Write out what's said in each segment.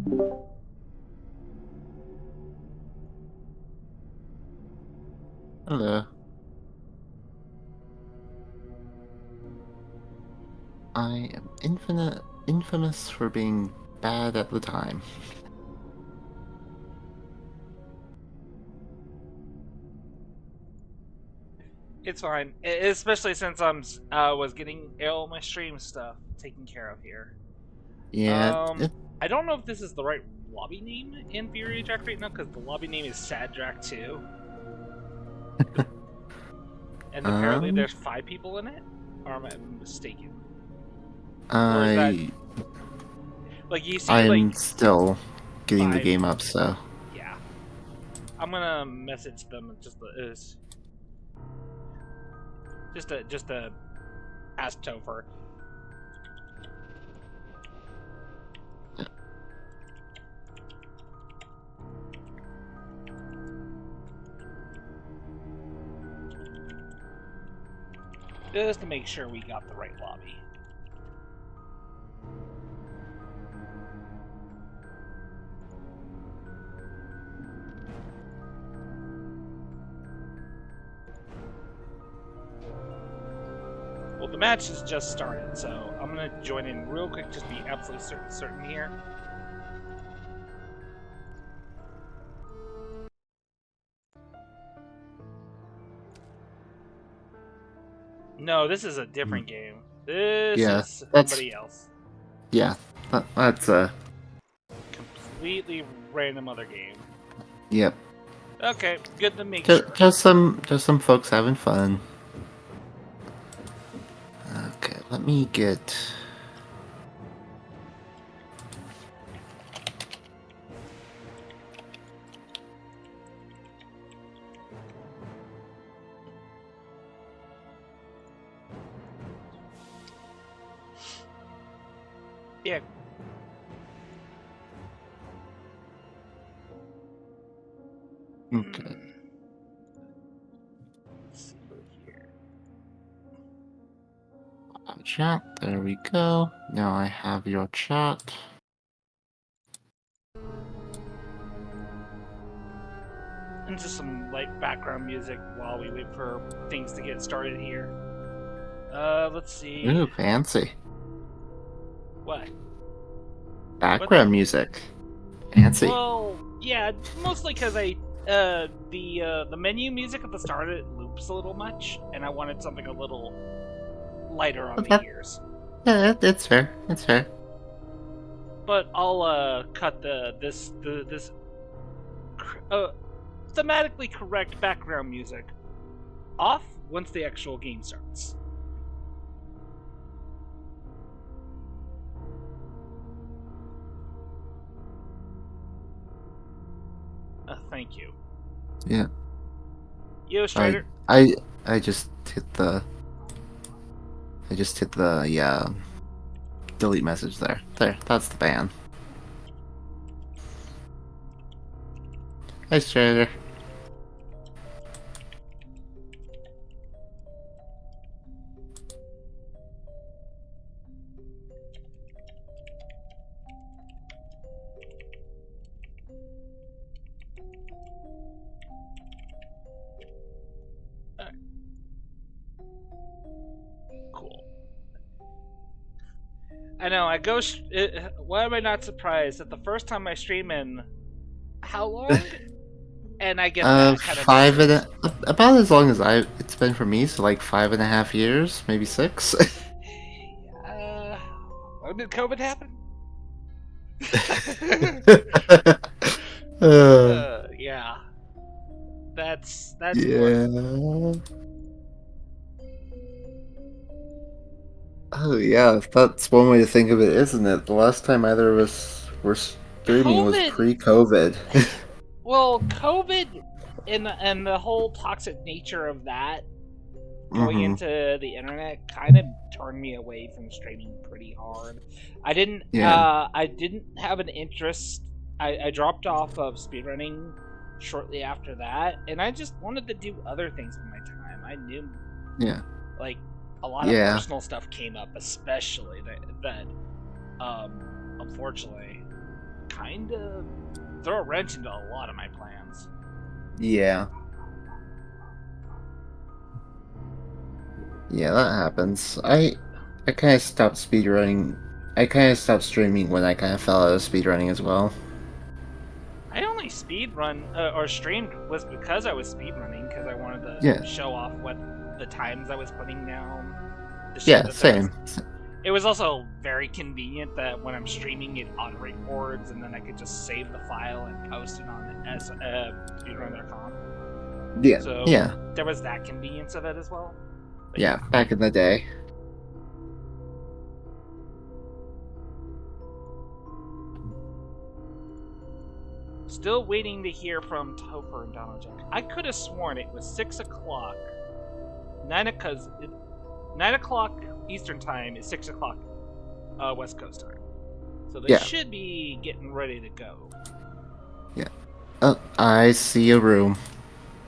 Hello. I am infamous for being bad at the time. It's fine, especially since was getting all my stream stuff taken care of here. Yeah, Um, I don't know if this is the right lobby name in DonOJack right now because the lobby name is SadDrac 2, and apparently um, there's 5 people in it. Or am I mistaken? Or is that I like you see like I'm still getting the 5? game up, so Yeah, I'm gonna message them just to ask Topher. Just to make sure we got the right lobby. Well, the match has just started, so I'm gonna join in real quick, just be absolutely certain here. No, this is a different game. This yeah, is that's somebody else. yeah, that's Completely random other game. yep. Okay, good to make Just, sure. just some folks having fun. Okay, let me get. Yeah. Okay. Let's see here. Chat. There we go. Now I have your chat. And just some light background music while we wait for things to get started here. Let's see. Ooh, fancy. What? Background music. Fancy. Well, yeah, mostly because the menu music at the start it loops a little much, and I wanted something a little lighter on But the that, ears. yeah, it's fair. It's fair. But I'll cut this uh, thematically correct background music off once the actual game starts. Thank you. Yeah. Yo, I Strider. I I just hit the yeah delete message there. There, that's the ban. Hi, Strader. Cool. I know. Why am I not surprised that the first time I stream in how long? And I get that kind of message. About as long as it's been for me, so like 5.5 years, maybe 6. Uh, when did COVID happen? uh, Yeah, that's what. yeah. Oh yeah, that's one way to think of it, isn't it? The last time either of us were streaming was COVID. pre-COVID. Well, COVID and the whole toxic nature of that going Mm-hmm. into the internet kind of turned me away from streaming pretty hard. Yeah. I didn't have an interest. I dropped off of speedrunning shortly after that, and I just wanted to do other things with my time. I knew Yeah. like a lot of Yeah. personal stuff came up, especially that unfortunately kind of throw a wrench into a lot of my plans. Yeah. Yeah, that happens. I kind of stopped speedrunning. I kind of stopped streaming when I kind of fell out of speedrunning as well. I only speedrun or streamed was because I was speedrunning because I wanted Yeah. to show off what the times I was putting down. To show Yeah, that there was. same. It was also very convenient that when I'm streaming, it auto-records, and then I could just save the file and post it on speedrun.com. Yeah. So Yeah. there was that convenience of it as well. But Yeah, back in the day. Still waiting to hear from Topher and DonOJack. I could have sworn it was 6 o'clock. 9 o'clock Eastern time is 6 o'clock West Coast time. So they Yeah. should be getting ready to go. Yeah. Oh, I see a room.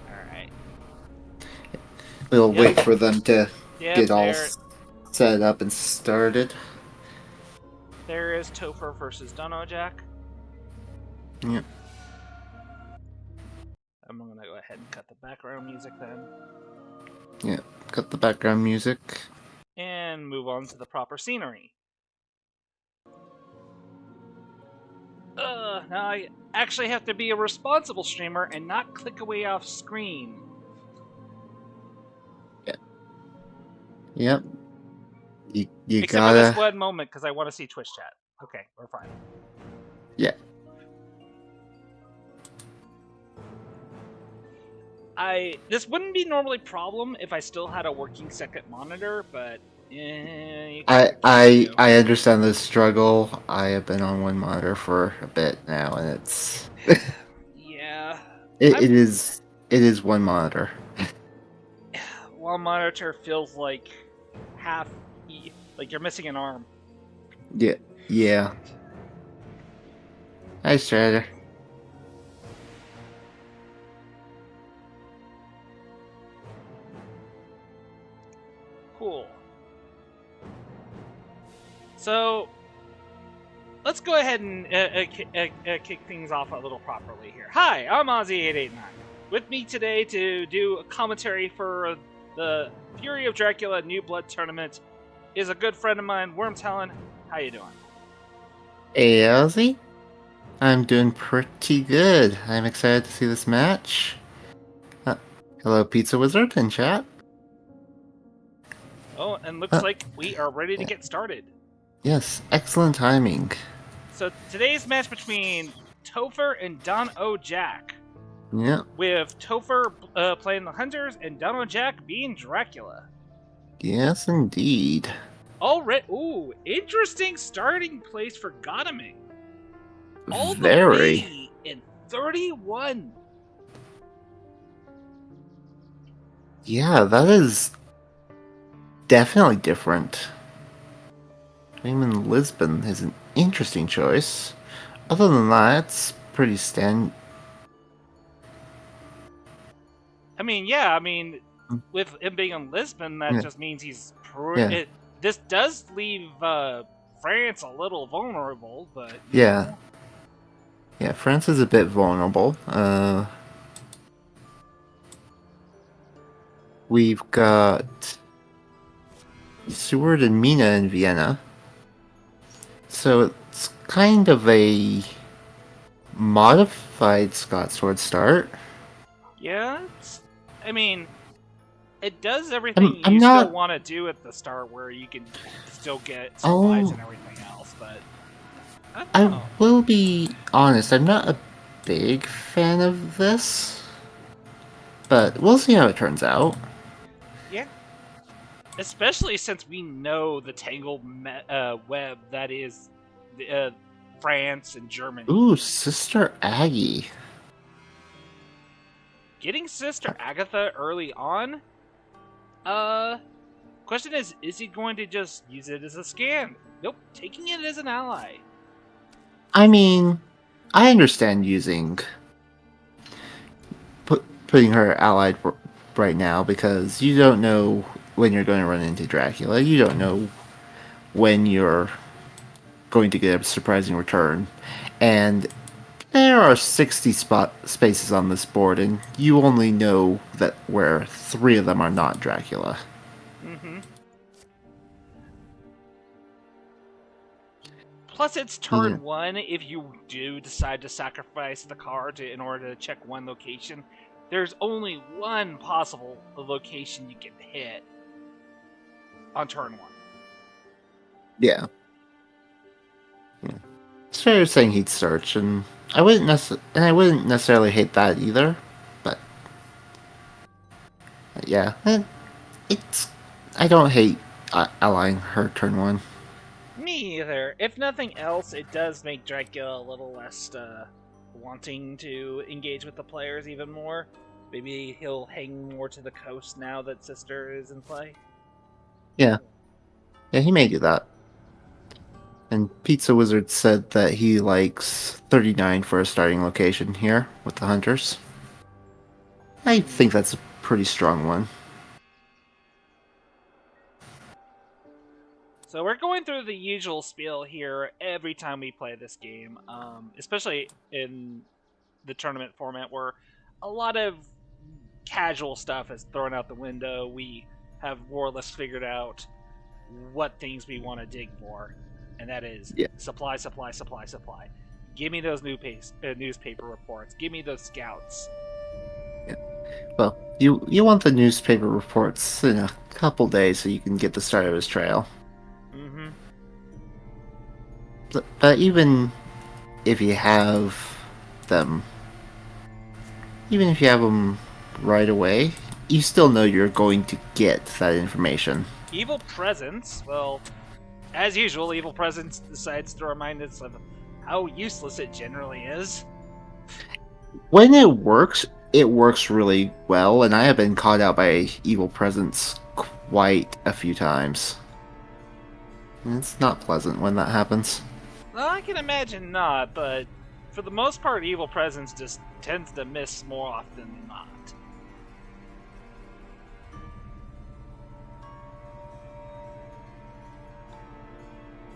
Alright. We'll Yep. wait for them to get all there, set up and started. there is Topher versus DonOJack. Yeah. I'm gonna go ahead and cut the background music then. Yeah. Cut the background music. And move on to the proper scenery. Now I actually have to be a responsible streamer and not click away off screen. Yep. You Except gotta. for this one moment because I want to see Twitch chat. Okay, we're fine. Yeah. This wouldn't be normally a problem if I still had a working second monitor, but I understand the struggle. I have been on one monitor for a bit now, and it's yeah. it is one monitor. One monitor feels like like you're missing an arm. Yeah. Hi, Strider. Cool. So, let's go ahead and kick things off a little properly here. Hi, I'm Ozzy889. With me today to do a commentary for the Fury of Dracula New Blood Tournament is a good friend of mine, Wormtalon. How you doing? Hey, Ozzy. I'm doing pretty good. I'm excited to see this match. Hello, Pizza Wizard in chat. Oh, and looks like we are ready to get started. Yes, excellent timing. So today's match between Topher and DonOJack. Yeah. With Topher playing the Hunters and DonOJack being Dracula. Yes, indeed. Ooh, interesting starting place for Godaming. All Very. the way in 31. Yeah, that is definitely different. Game in Lisbon is an interesting choice. Other than that, it's pretty I mean, with him being in Lisbon, that just means he's... This does leave France a little vulnerable, but... Yeah. Yeah, France is a bit vulnerable. We've got Seward and Mina in Vienna. So it's kind of a modified Scott Sword start. Yeah, I mean, it does everything you still want to do at the start, where you can still get supplies and everything else, but... I will be honest, I'm not a big fan of this, but we'll see how it turns out. Yeah. Especially since we know the tangled web that is France and Germany. Ooh, Sister Aggie. Getting Sister Agatha early on? Question is he going to just use it as a scam? Nope, taking it as an ally. I mean, I understand putting her allied right now because you don't know when you're going to run into Dracula. You don't know when you're going to get a surprising return. And there are 60 spaces on this board, and you only know that where 3 of them are not Dracula. Mm-hmm. Plus, it's Yeah. turn 1. If you do decide to sacrifice the card in order to check one location, there's only one possible location you can hit on turn 1. Yeah. It's fair saying he'd search, and I wouldn't necessarily hate that either. But yeah, it's I don't hate allowing her turn 1. Me either. If nothing else, it does make Dracula a little less wanting to engage with the players even more. Maybe he'll hang more to the coast now that Sister is in play. Yeah, he may do that. And Pizza Wizard said that he likes 39 for a starting location here with the Hunters. I think that's a pretty strong one. So we're going through the usual spiel here every time we play this game, especially in the tournament format where a lot of casual stuff is thrown out the window. We have more or less figured out what things we want to dig for, and that is supply, supply, supply, supply. Give me those newspaper reports. Give me those scouts. Yeah. Well, you want the newspaper reports in a couple days so you can get the start of his trail. Mm-hmm. But even if you have them, right away, you still know you're going to get that information. Evil Presence, well, as usual, Evil Presence decides to remind us of how useless it generally is. When it works really well, and I have been caught out by Evil Presence quite a few times. And it's not pleasant when that happens. Well, I can imagine not, but for the most part, Evil Presence just tends to miss more often than not.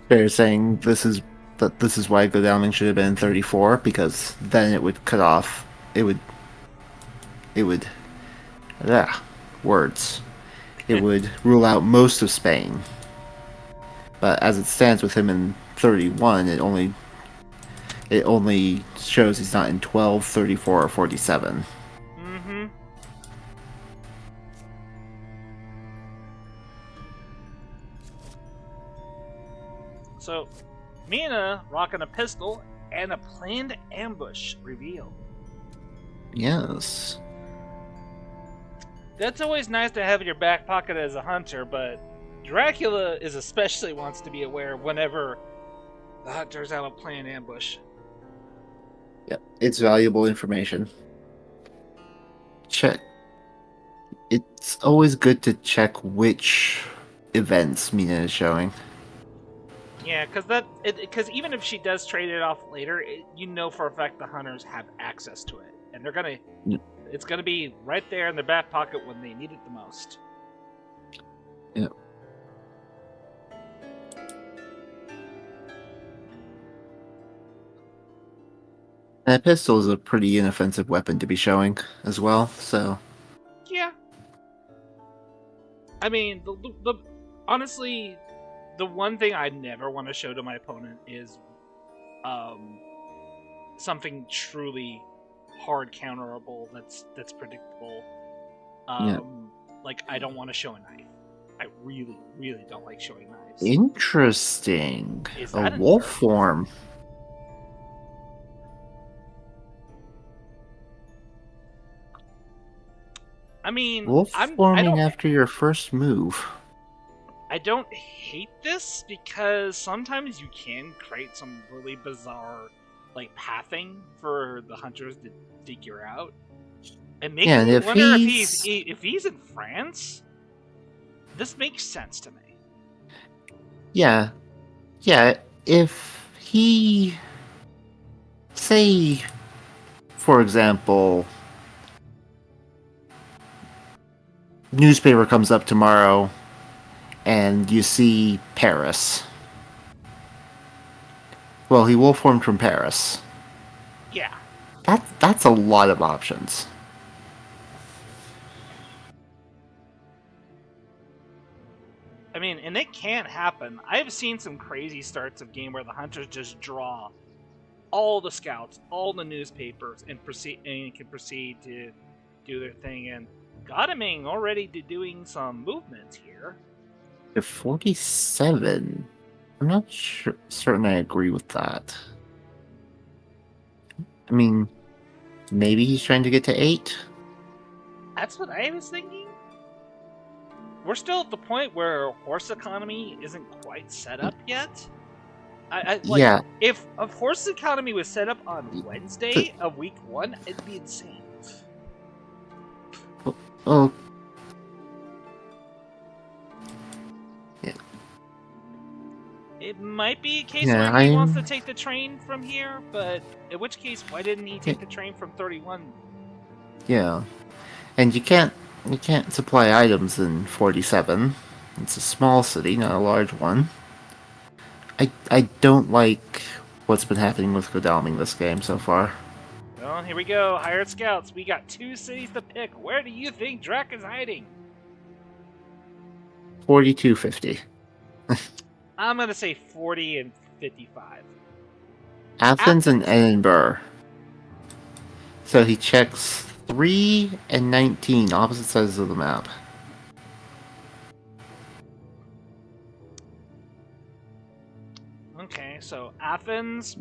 Fair saying this is why Godalming should have been 34, because then it would cut off. It would. Words. It would rule out most of Spain. But as it stands with him in 31, it only shows he's not in 12, 34, or 47. Mm-hmm. So, Mina rocking a pistol and a planned ambush revealed. Yes. That's always nice to have in your back pocket as a hunter, but Dracula is especially wants to be aware whenever the hunters have a planned ambush. Yep, it's valuable information. Check. It's always good to check which events Mina is showing. Yeah, because even if she does trade it off later, you know for a fact the hunters have access to it, and they're gonna. It's gonna be right there in their back pocket when they need it the most. Yep. And a pistol is a pretty inoffensive weapon to be showing as well, so. Yeah. I mean, honestly, the one thing I never want to show to my opponent is something truly hard counterable that's predictable. Like, I don't want to show a knife. I really, really don't like showing knives. Interesting. Is a that wolf form. I mean, Wolf forming after your first move. I don't hate this because sometimes you can create some really bizarre, like, pathing for the hunters to figure out. And makes me wonder if he's in France. This makes sense to me. Yeah. If he, say, for example, newspaper comes up tomorrow and you see Paris. Well, he wolf formed from Paris. Yeah. That's a lot of options. I mean, and it can happen. I've seen some crazy starts of game where the hunters just draw all the scouts, all the newspapers, and can proceed to do their thing. And Godaming already doing some movement here. If 47, I'm not certain I agree with that. I mean, maybe he's trying to get to 8. That's what I was thinking. We're still at the point where horse economy isn't quite set up yet. Yeah. If a horse economy was set up on Wednesday of week 1, it'd be insane. Oh. Yeah. It might be a case Yeah, where he wants to take the train from here, but in which case, why didn't he take the train from 31? Yeah, and you can't supply items in 47. It's a small city, not a large one. I don't like what's been happening with Godalming this game so far. Well, here we go. Hired scouts. We got 2 cities to pick. Where do you think Drac is hiding? 4250. I'm gonna say 40 and 55. Athens and Edinburgh. So he checks 3 and 19, opposite sides of the map. Okay, so Athens,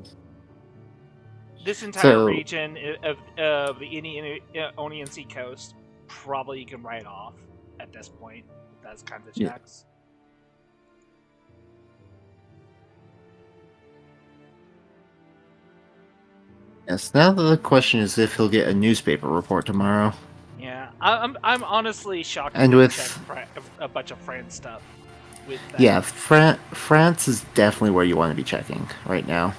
this entire region of the Ionian Sea coast, probably you can write off at this point. Those kinds of checks. Yes, now the question is if he'll get a newspaper report tomorrow. Yeah, I'm honestly shocked and to with check a bunch of France stuff. With that. Yeah, France is definitely where you want to be checking right now.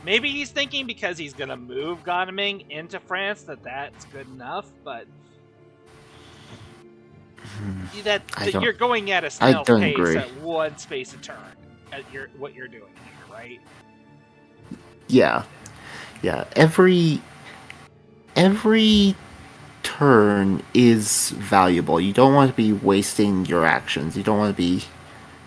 Maybe he's thinking because he's gonna move Godaming into France that's good enough, but you're going at a snail's pace at 1 space a turn at what you're doing here, right? Yeah. Every turn is valuable. You don't want to be wasting your actions. You don't want to be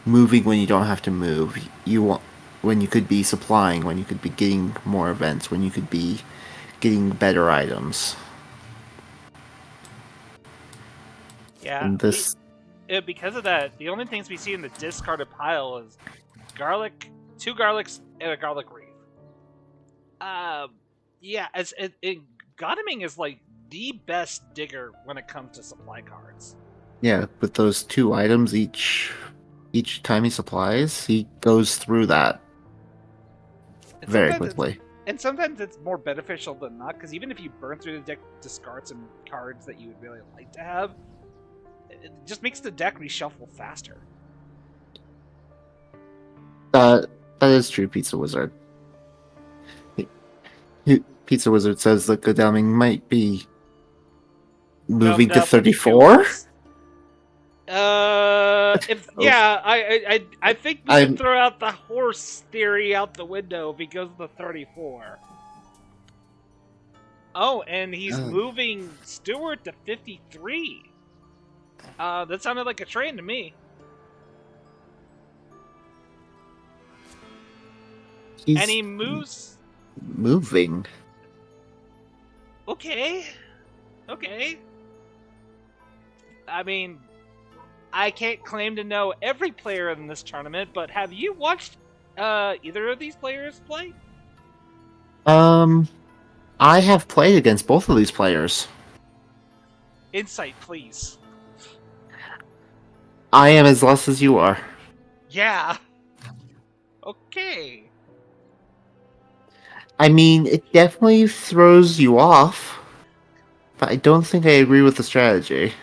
moving when you don't have to move. You want when you could be supplying, when you could be getting more events, when you could be getting better items. Yeah, and this because of that, the only things we see in the discarded pile is garlic, 2 garlics, and a garlic wreath. Yeah, Godaming is like the best digger when it comes to supply cards. Yeah, with those 2 items each time he supplies, he goes through that very quickly. And sometimes it's more beneficial than not, because even if you burn through the deck, discard some cards that you would really like to have, it just makes the deck reshuffle faster. That is true, Pizza Wizard. Pizza Wizard says that Godalming might be moving to 34. I think we can throw out the horse theory out the window because of the 34. Oh, and he's moving Stewart to 53. That sounded like a train to me. And he moves... Moving. Okay. I mean, I can't claim to know every player in this tournament, but have you watched either of these players play? I have played against both of these players. Insight, please. I am as less as you are. Yeah. Okay. I mean, it definitely throws you off, but I don't think I agree with the strategy.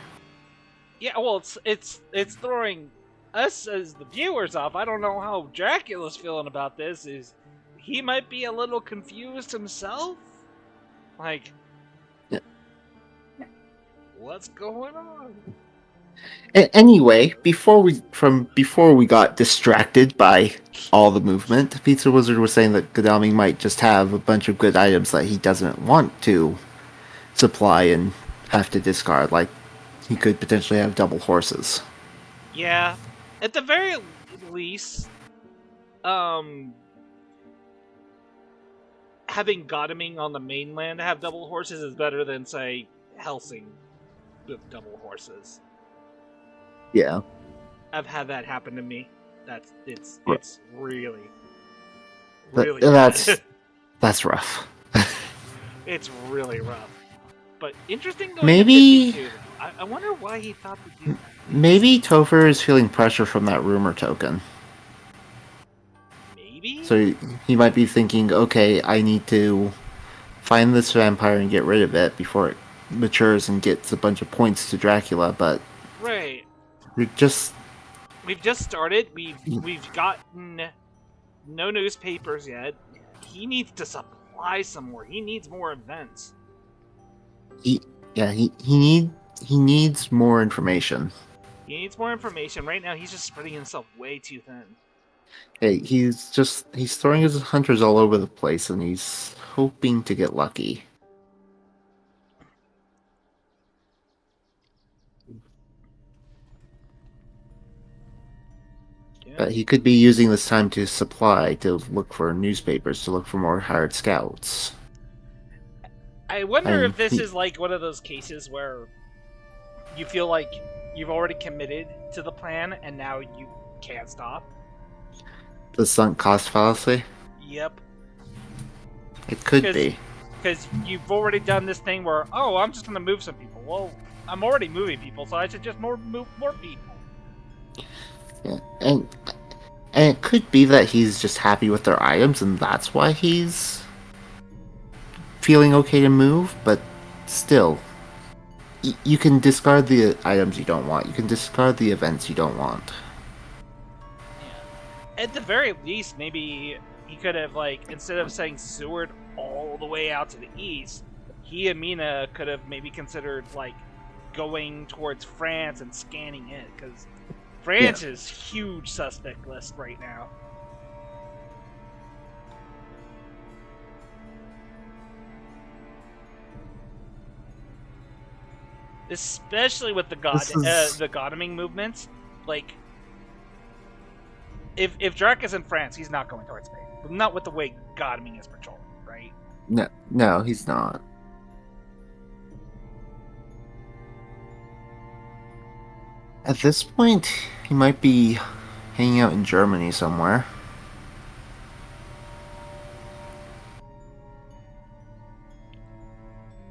Yeah, well, it's throwing us as the viewers off. I don't know how Dracula's feeling about this. He might be a little confused himself? Like, yeah. What's going on? Anyway, before we got distracted by all the movement, Pizza Wizard was saying that Godalming might just have a bunch of good items that he doesn't want to supply and have to discard. Like he could potentially have double horses. Yeah, at the very least, um, having Godaming on the mainland have double horses is better than, say, Helsing with double horses. Yeah, I've had that happen to me. It's R- really that, really bad. that's rough. It's really rough. But interesting going to Maybe 52 though. I wonder why he thought to do that. maybe Topher is feeling pressure from that rumor token. Maybe? So he might be thinking, okay, I need to find this vampire and get rid of it before it matures and gets a bunch of points to Dracula, but Right. you're just We've just started. We've gotten no newspapers yet. He needs to supply some more. He needs more events. he yeah, he needs more information. He needs more information. Right now he's just spreading himself way too thin. Hey, he's throwing his hunters all over the place and he's hoping to get lucky. Yeah. But he could be using this time to supply, to look for newspapers, to look for more hired scouts. I wonder And if this is like one of those cases where you feel like you've already committed to the plan and now you can't stop. The sunk cost fallacy? Yep. It could be. Because you've already done this thing where, oh, I'm just going to move some people. Well, I'm already moving people, so I should just move more people. Yeah, and it could be that he's just happy with their items, and that's why he's feeling okay to move. But still, you can discard the items you don't want. You can discard the events you don't want. Yeah. At the very least, maybe he could have, like, instead of saying Seward all the way out to the east, he and Mina could have maybe considered, like, going towards France and scanning it, because France is huge suspect list right now. Especially with the the Godaming movements. Like, if Drac is in France, he's not going towards Spain. But not with the way Godaming is patrolling, right? No, he's not. At this point, he might be hanging out in Germany somewhere.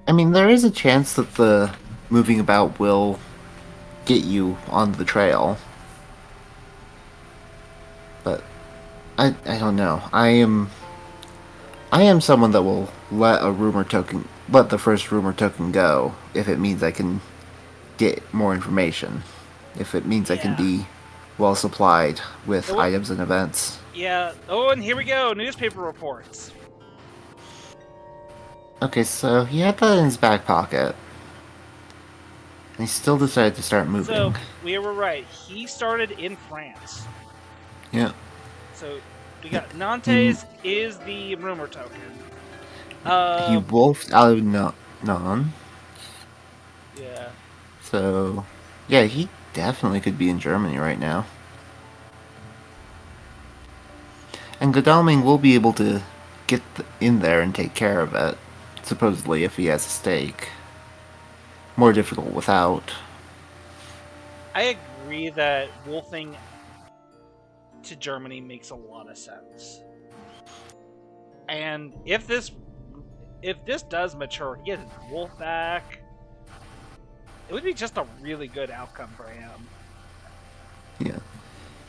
I mean, there is a chance that the moving about will get you on the trail. But I don't know. I am someone that will let the first rumor token go if it means I can get more information. If it means I can be well supplied with items and events. Yeah. Oh, and here we go. Newspaper reports. Okay, so he had that in his back pocket. And he still decided to start moving. So, we were right. He started in France. Yeah. So, we got Nantes is the rumor token. He wolfed out of Non. Yeah. So, yeah, he definitely could be in Germany right now. And Godalming will be able to get in there and take care of it, supposedly, if he has a stake. More difficult without. I agree that wolfing to Germany makes a lot of sense. And if this does mature, he gets his wolf back. It would be just a really good outcome for him. Yeah.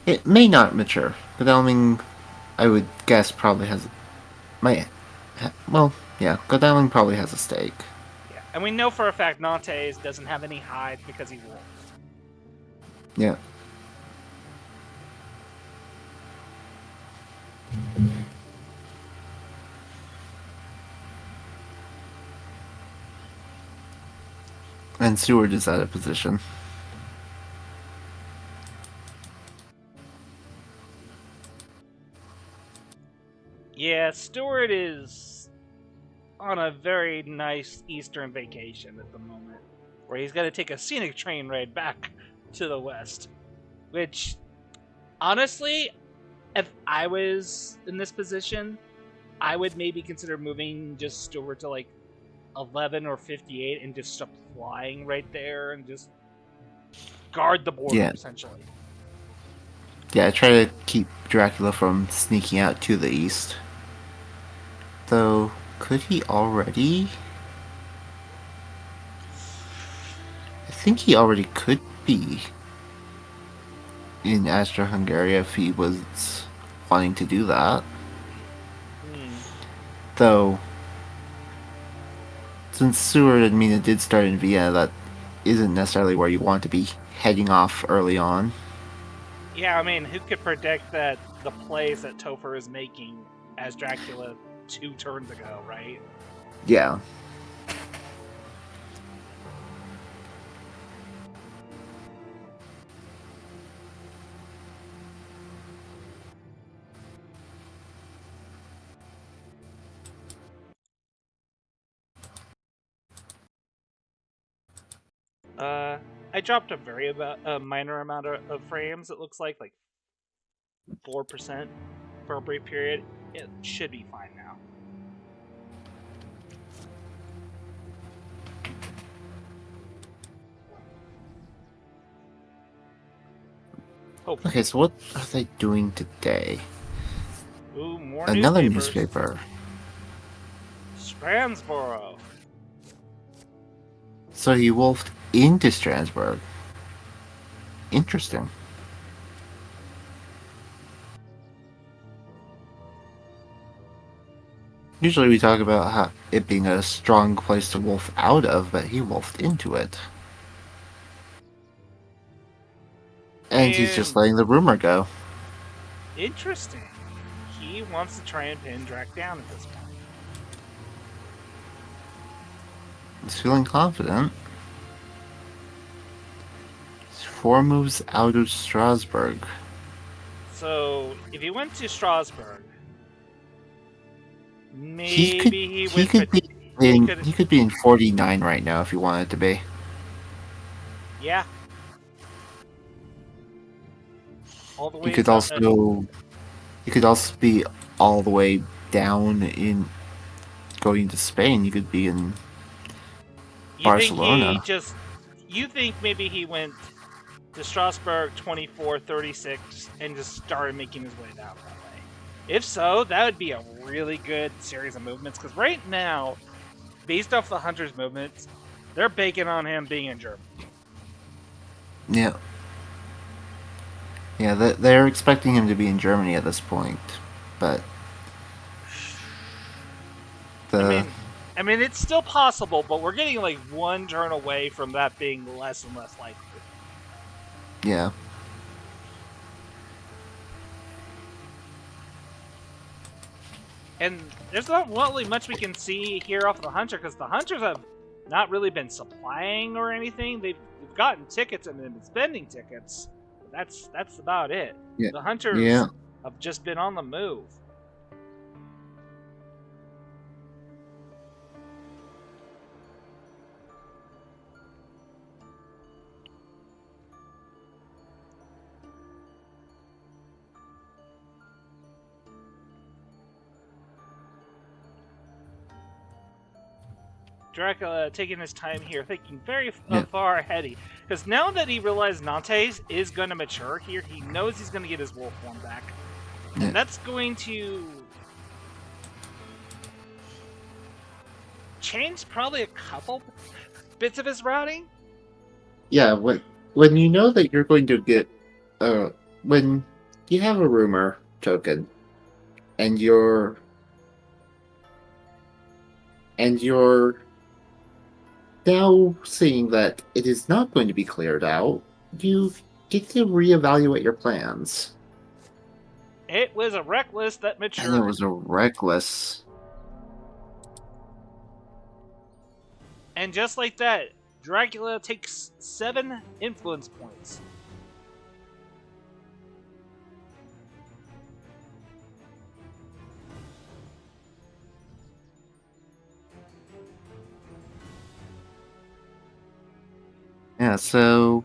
It may not mature. Godalming, I would guess, probably has... Godalming probably has a stake. Yeah, and we know for a fact Nantes doesn't have any hide because he wolfed. Yeah. And Seward is out of position. Yeah, Stuart is on a very nice Eastern vacation at the moment, where he's got to take a scenic train ride back to the west. Which, honestly, if I was in this position, I would maybe consider moving just over to like 11 or 58 and just stop flying right there and just guard the border Yeah. essentially. Yeah, try to keep Dracula from sneaking out to the east. Though, could he already? I think he already could be in Austria-Hungary if he was wanting to do that. Hmm. Though, since Seward and Mina did start in Vienna, that isn't necessarily where you want to be heading off early on. Yeah, I mean, who could predict that the plays that Topher is making as Dracula 2 turns ago, right? Yeah. I dropped a minor amount of frames. It looks like 4% for a brief period. It should be fine now. Hopefully. Okay, so what are they doing today? Ooh, more Another newspapers. newspaper. Stransboro. So he wolfed into Strasbourg. Interesting. Usually we talk about how it being a strong place to wolf out of, but he wolfed into it. And he's just And letting the rumor go. interesting. He wants to try and pin Drac down at this point. He's feeling confident. He's 4 moves out of Strasbourg. So if he went to Strasbourg, He could maybe he could be he could be in 49 right now if he wanted to be. Yeah. All the way He could down, also be all the way down in going to Spain. You could be in Barcelona. You think maybe he went to Strasbourg 24-36 and just started making his way down that way? If so, that would be a really good series of movements, because right now, based off the Hunter's movements, they're banking on him being in Germany. Yeah. Yeah, they're expecting him to be in Germany at this point, but I mean, it's still possible, but we're getting like one turn away from that being less and less likely. yeah. And there's not really much we can see here off the Hunter, because the Hunters have not really been supplying or anything. They've gotten tickets and been spending tickets. But that's about it. Yeah. The Hunters Yeah. have just been on the move. Dracula taking his time here, thinking very far ahead. Because now that he realized Nantes is going to mature here, he knows he's going to get his wolf form back. Yeah. And that's going to change probably a couple bits of his routing. Yeah, when you know that you're going to get when you have a rumor token and you're now seeing that it is not going to be cleared out, you get to reevaluate your plans. It was a reckless that matured. And it was a reckless. And just like that, Dracula takes 7 influence points. Yeah, so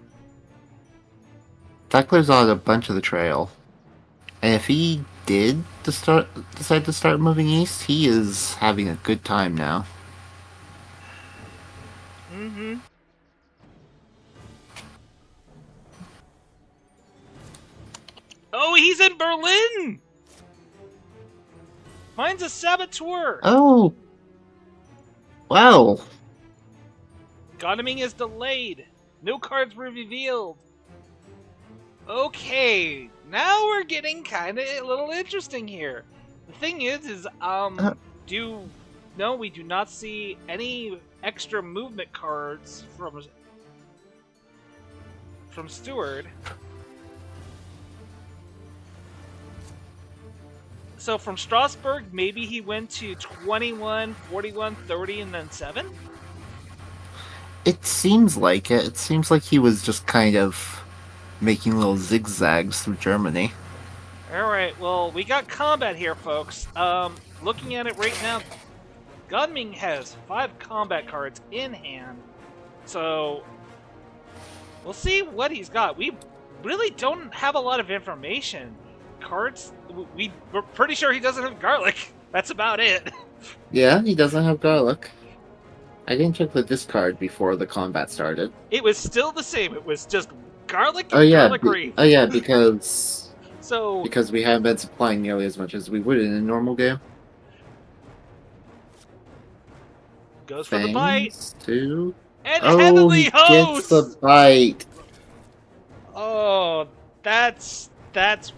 that clears out a bunch of the trail. And if he did decide to start moving east, he is having a good time now. Mm-hmm. Oh, he's in Berlin! Mine's a saboteur! Oh, wow. Godaming is delayed. No cards were revealed. Okay, now we're getting kind of a little interesting here. The thing is we do not see any extra movement cards from Steward. So from Strasbourg, maybe he went to 21, 41, 30, and then 7? It seems like it. It seems like he was just kind of making little zigzags through Germany. Alright, well, we got combat here, folks. Looking at it right now, Gunming has 5 combat cards in hand. So, we'll see what he's got. We really don't have a lot of information. Cards, we're pretty sure he doesn't have garlic. That's about it. Yeah, he doesn't have garlic. I didn't check the discard before the combat started. It was still the same. It was just garlic Oh and yeah, garlic wreath. because So we haven't been supplying nearly as much as we would in a normal game. goes for the bite. Thanks to And oh, Heavenly he Host! gets the bite. Oh, that's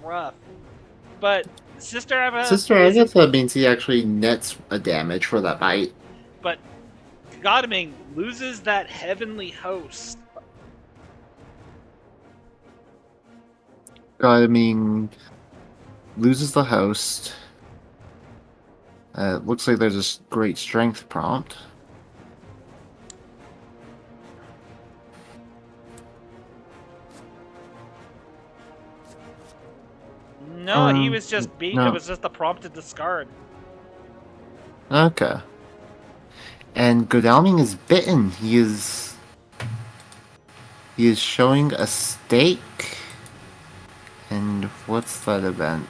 rough. But Sister Agatha means he actually nets a damage for that bite. But Godaming loses that Heavenly Host. Godaming loses the host. Looks like there's a great strength prompt. No, he was just beat. No. It was just the prompt to discard. Okay. And Godalming is bitten. He is showing a stake. And what's that event?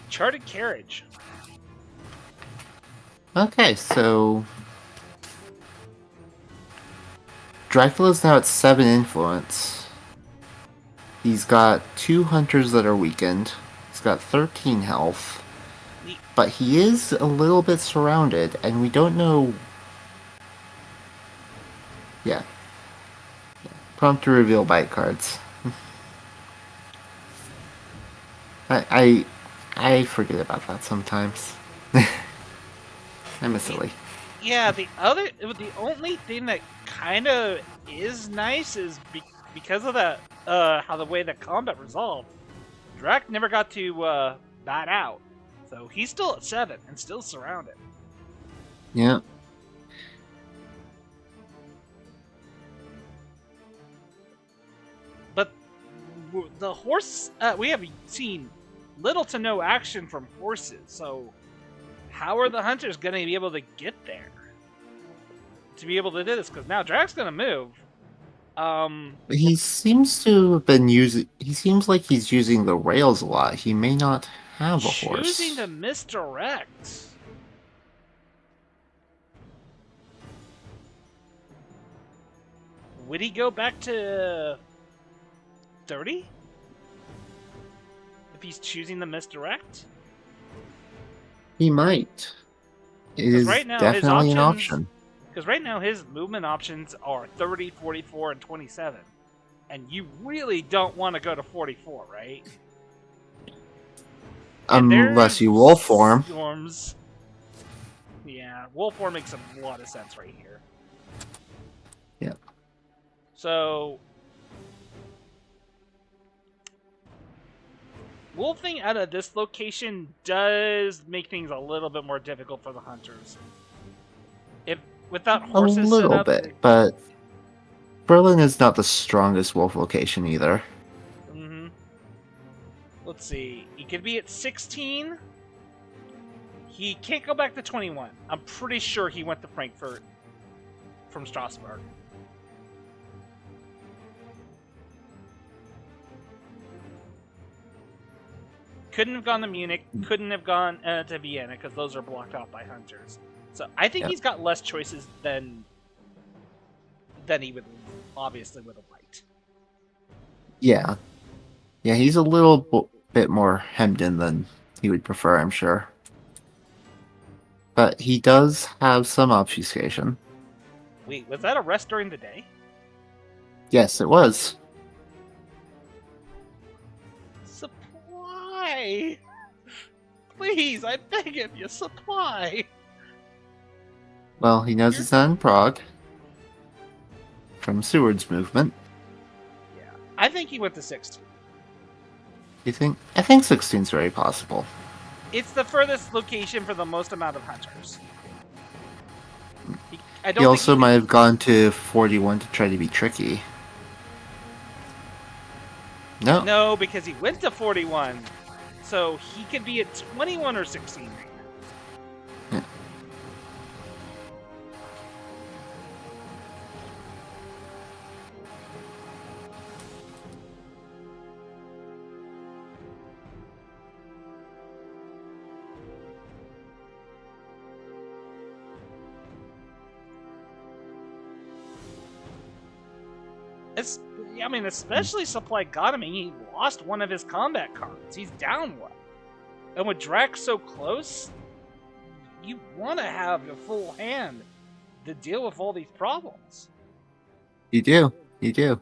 Charted Carriage. Okay, so Dracula's now at 7 influence. He's got 2 hunters that are weakened. He's got 13 health. But he is a little bit surrounded, and we don't know... Yeah. Prompt to reveal bite cards. I forget about that sometimes. I'm a silly. Yeah, the only thing that kind of is nice is because of that, how the way that combat resolved. Drac never got to bat out, so he's still at 7 and still surrounded. Yeah. But the horse, we have seen little to no action from horses, so how are the hunters going to be able to get there to be able to do this? Because now Drac's going to move. He seems to have been using... He seems like he's using the rails a lot. He may not have a horse. Choosing to misdirect. Would he go back to 30? If he's choosing the misdirect? He might. It is right now, definitely an option. Because right now his movement options are 30, 44, and 27. And you really don't want to go to 44, right? Unless you wolf form. Storms. Yeah, wolf form makes a lot of sense right here. Yeah. So, wolfing out of this location does make things a little bit more difficult for the hunters. Without horses a little set up, bit, but Berlin is not the strongest wolf location either. Mm-hmm. Let's see. He could be at 16. He can't go back to 21. I'm pretty sure he went to Frankfurt from Strasbourg. Couldn't have gone to Munich. Couldn't have gone to Vienna because those are blocked off by hunters. So I think he's got less choices than he would obviously would have liked. Yeah. Yeah, he's a little bit more hemmed in than he would prefer, I'm sure. But he does have some obfuscation. Wait, was that a rest during the day? Yes, it was. Supply! Please, I beg of you, supply! Well, he knows it's not in Prague. From Seward's movement. Yeah. I think he went to 16. You think? I think 16's very possible. It's the furthest location for the most amount of hunters. He also might have gone to 41 to try to be tricky. No. No, because he went to 41. So he could be at 21 or 16 right now. Yeah. Especially Supply got him. He lost one of his combat cards. He's down one. And with Drac so close, you want to have a full hand to deal with all these problems. You do. You do.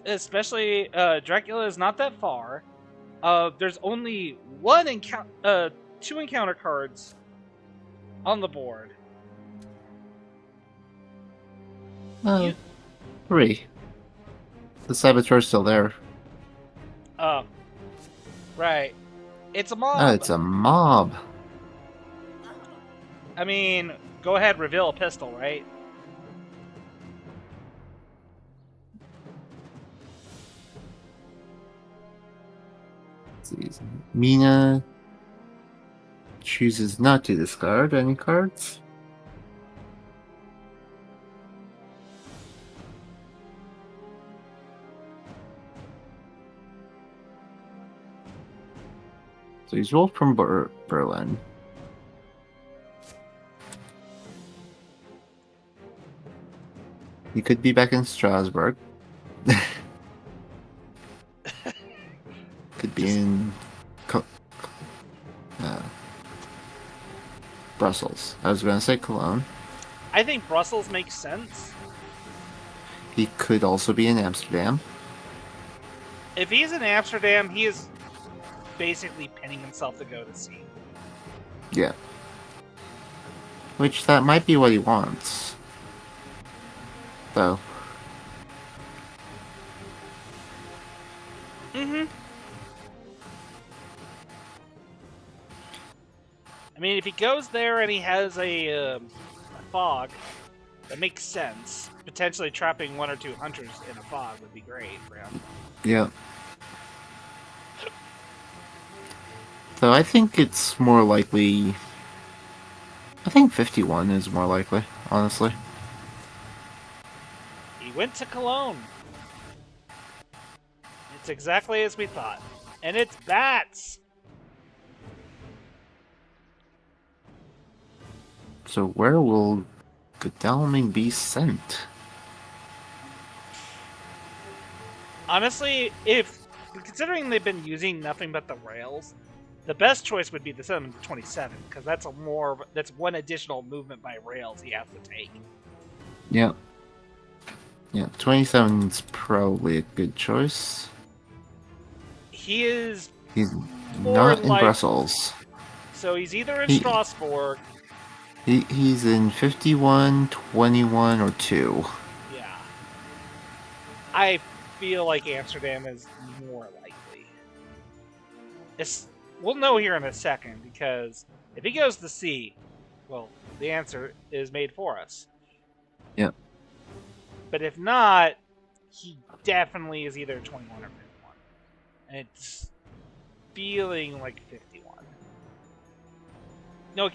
Especially, Dracula is not that far. There's only two encounter cards on the board. Three. The Saboteur's still there. Oh. Right. It's a mob. Oh, it's a mob. I mean, go ahead, reveal a pistol, right? Let's see. Mina chooses not to discard any cards. So he's rolled from Berlin. He could be back in Strasbourg. Could be in Brussels. I was going to say Cologne. I think Brussels makes sense. He could also be in Amsterdam. If he's in Amsterdam, he is basically pinning himself to go to sea. Yeah. Which, that might be what he wants. Though. Mm-hmm. I mean, if he goes there and he has a fog, that makes sense. Potentially trapping one or two hunters in a fog would be great for him. Yeah. So I think it's more likely... I think 51 is more likely, honestly. He went to Cologne. It's exactly as we thought. And it's bats! So where will Godalming be sent? Honestly, considering they've been using nothing but the rails, the best choice would be to send him to 27, because that's one additional movement by rails he has to take. Yeah. Yeah, 27's probably a good choice. He's not in Brussels. So he's either in Strasbourg. He's in 51, 21, or 2. Yeah. I feel like Amsterdam is more likely. We'll know here in a second, because if he goes to sea, well, the answer is made for us. Yep. But if not, he definitely is either 21 or 51. And it's feeling like 51. No,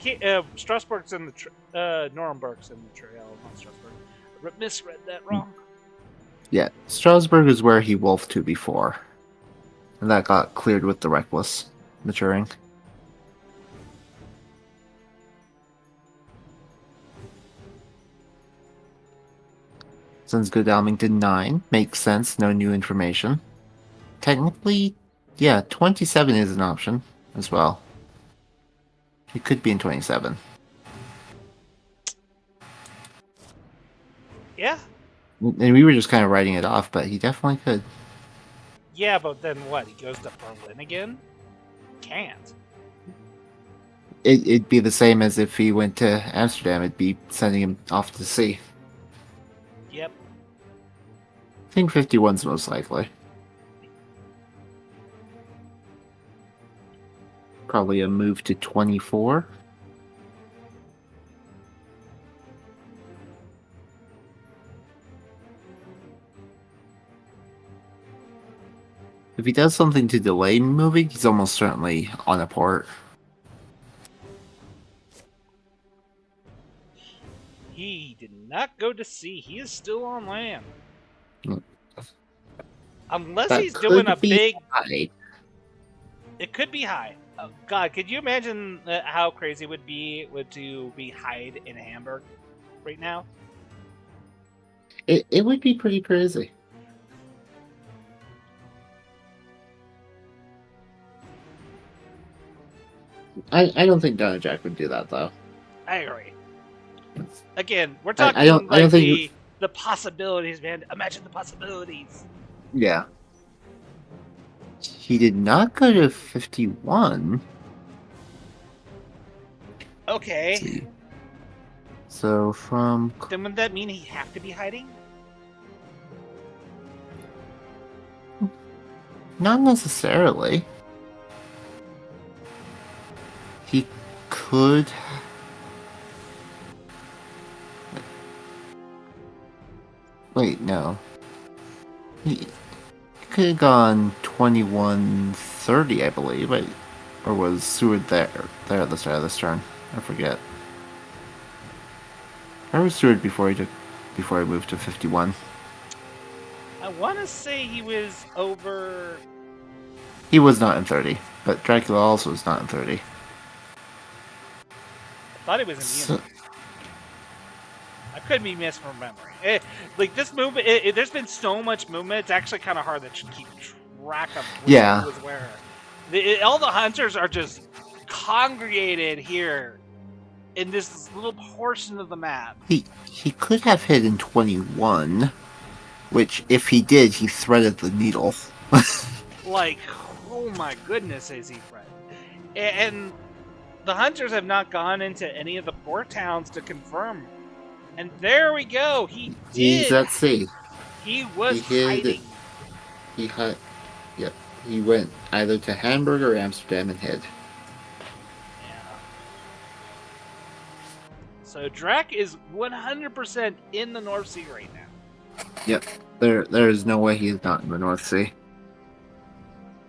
Strasbourg's in the Nuremberg's in the trail, not Strasbourg. I misread that wrong. Yeah, Strasbourg is where he wolfed to before. And that got cleared with the Reckless maturing. Since Godalming did 9, makes sense, no new information. Technically, yeah, 27 is an option as well. He could be in 27. Yeah. And we were just kind of writing it off, but he definitely could. Yeah, but then what? He goes to Berlin again? Can't. It'd be the same as if he went to Amsterdam. It'd be sending him off to sea. Yep. I think 51's most likely. Probably a move to 24. If he does something to delay moving, he's almost certainly on a port. He did not go to sea. He is still on land. Mm. Unless That he's doing could a be big... high. It could be high. Oh, God, could you imagine how crazy it would be to be hide in Hamburg right now? It would be pretty crazy. I don't think DonOJack would do that though. I agree. Again, we're I talking don't like think the possibilities, man. Imagine the possibilities. Yeah. He did not go to 51. Okay. Let's see. So from Then wouldn't that mean he have to be hiding? not necessarily. He could. Wait, no. He could have gone 21:30, I believe. Or was Seward there at the start of this turn? I forget. Where was Seward before he moved to 51? I want to say he was over. He was not in 30, but Dracula also was not in 30. I thought he was in So, Munich. I could be misremembering. Like this movement, there's been so much movement. It's actually kind of hard to keep track of Yeah. who was where. All the hunters are just congregated here in this little portion of the map. he could have hit in 21, which if he did, he threaded the needle. Like, oh my goodness, is he Fred? And the hunters have not gone into any of the port towns to confirm. And there we go. He did. He's at sea. He was He hid. hiding. Yep. He went either to Hamburg or Amsterdam and hid. Yeah. So Drac is 100% in the North Sea right now. Yep. There is no way he is not in the North Sea.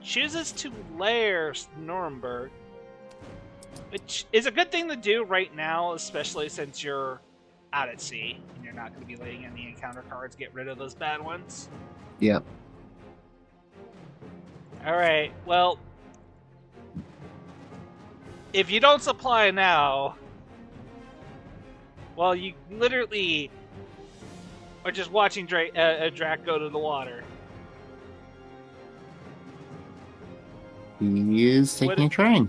Chooses to lair Nuremberg, which is a good thing to do right now, especially since you're out at sea and you're not going to be laying any encounter cards. Get rid of those bad ones. Yep. Alright, well, if you don't supply now, well, you literally are just watching Drac go to the water. He is taking a train.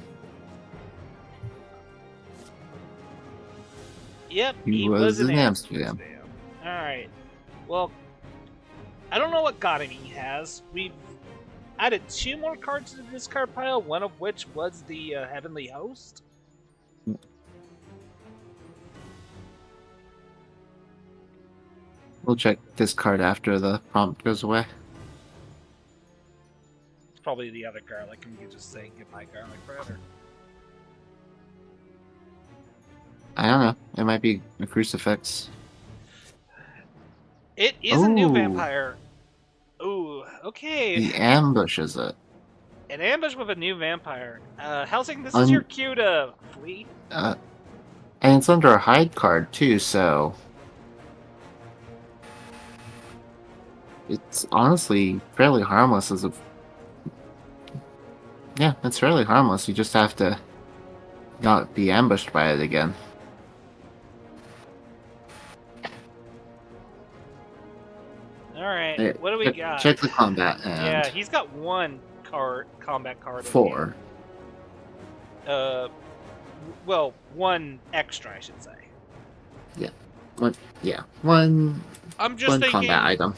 Yep, He was in Amsterdam. Alright, well, I don't know what Godemy he has. We've added 2 more cards to the discard pile, one of which was the Heavenly Host. We'll check this card after the prompt goes away. It's probably the other garlic, and you can just say goodbye garlic forever. I don't know. It might be a crucifix. It is a new Ooh. vampire. Ooh, okay. He ambushes it. An ambush with a new vampire. Helsing, this is your cue to flee. And it's under a hide card too, so it's honestly fairly harmless as of. Yeah, it's fairly harmless. You just have to not be ambushed by it again. All right, Hey, what do we got? check the combat Yeah, hand. he's got one combat card in 4. hand. Well, one extra, I should say. Yeah. One. Yeah. One. I'm just One combat thinking, item.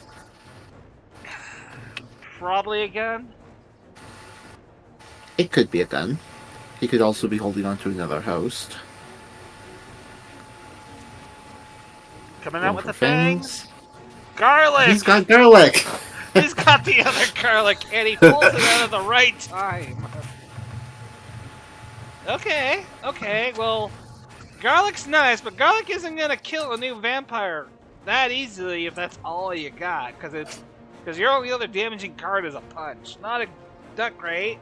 probably a gun. It could be a gun. He could also be holding on to another host. Coming out Going with for the thing. fangs. Garlic! He's got garlic! He's got the other garlic, and he pulls it out at the right time. Okay, well, garlic's nice, but garlic isn't gonna kill a new vampire that easily if that's all you got, because your only other damaging card is a punch. Not great.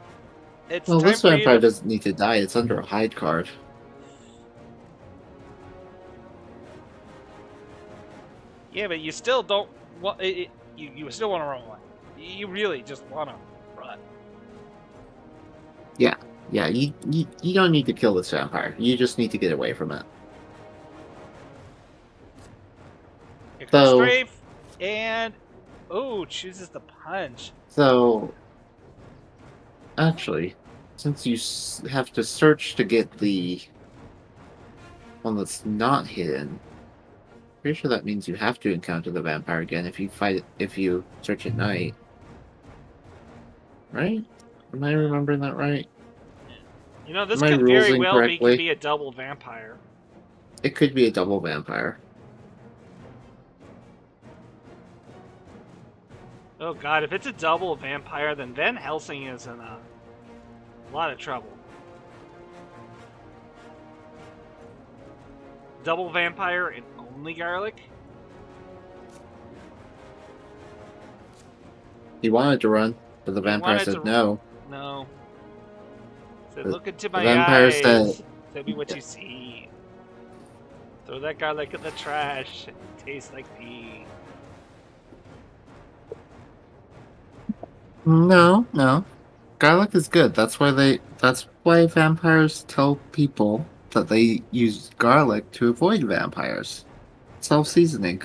It's Well, time this for you vampire to... doesn't need to die. It's under a hide card. Yeah, but you still don't want you still want to run away. You really just want to run. Yeah. Yeah, you don't need to kill this vampire. You just need to get away from it. Here comes So- Strafe, and chooses the punch. So, actually, since you have to search to get the one that's not hidden, pretty sure that means you have to encounter the vampire again if you search at night. Right? Am I remembering that right? You know, this Am I could very ruling well correctly? be a double vampire. It could be a double vampire. Oh god, if it's a double vampire, then Van Helsing is in a lot of trouble. Double vampire and only garlic? He wanted to run, but the He vampire wanted said to- no. No. Said, The- look into the my vampire eyes. said- Tell me what you see. Throw that garlic in the trash. It tastes like pee. No. Garlic is good. That's why vampires tell people that they use garlic to avoid vampires. Self-seasoning.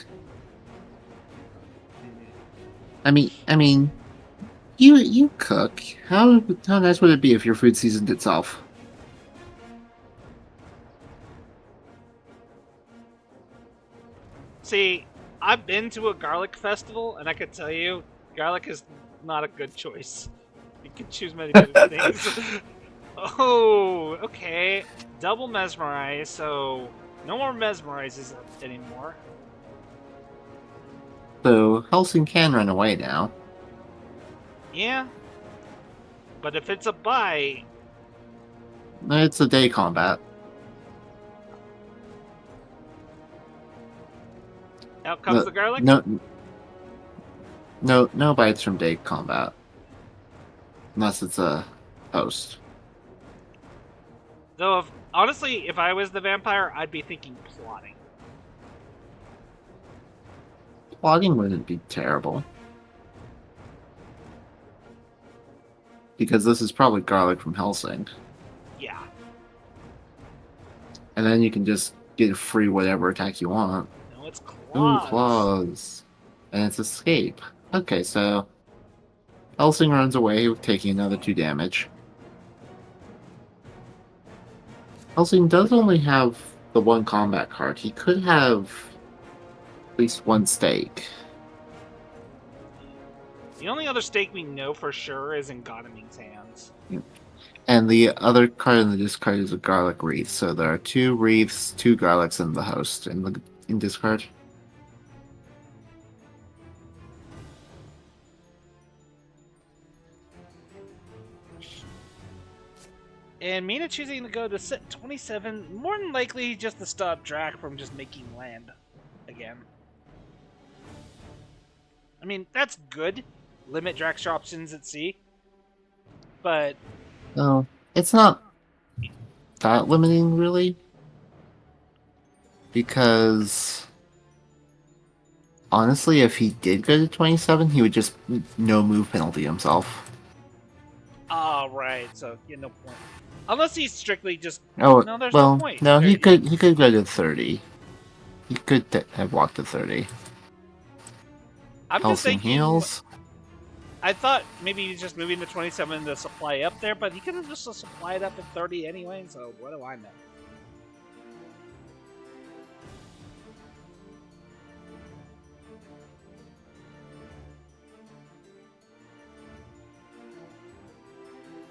I mean, you cook. How nice would it be if your food seasoned itself? See, I've been to a garlic festival, and I can tell you, garlic is not a good choice. You can choose many different things. Oh, okay. Double mesmerize, so no more mesmerizes anymore. So Helsing can run away now. Yeah. But if it's a buy, It's a day combat. out comes the garlic? No bites from day combat. Unless it's a host. Though, honestly, if I was the vampire, I'd be thinking plotting. Plotting wouldn't be terrible. Because this is probably garlic from Helsing. Yeah. And then you can just get free whatever attack you want. No, it's claws. Ooh, claws. And it's escape. Okay, so Helsing runs away, taking another 2 damage. Helsing does only have the 1 combat card. He could have at least 1 stake. The only other stake we know for sure is in Godaming's hands. And the other card in the discard is a garlic wreath. So there are 2 wreaths, 2 garlics in the host in discard. And Mina choosing to go to set 27, more than likely just to stop Drac from just making land again. I mean, that's good. Limit Drac's options at sea. But No, it's not that limiting, really. Because Honestly, if he did go to 27, he would just no move penalty himself. Oh, right. So, no point. Unless he's strictly just... Oh, No, there's no well, point. no, he could go to 30. He could have walked to 30. I'm just Helsing thinking... heals. I thought maybe he's just moving the 27 to supply up there, but he could have just supplied up at 30 anyway, so what do I know?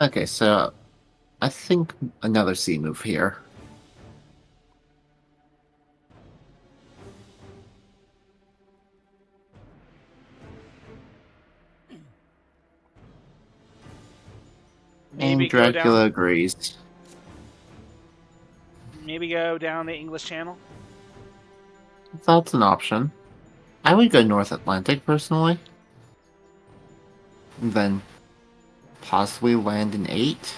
Okay, so I think another C move here. Maybe And go Dracula down. agrees. Maybe go down the English Channel. That's an option. I would go North Atlantic personally. And then possibly land in 8.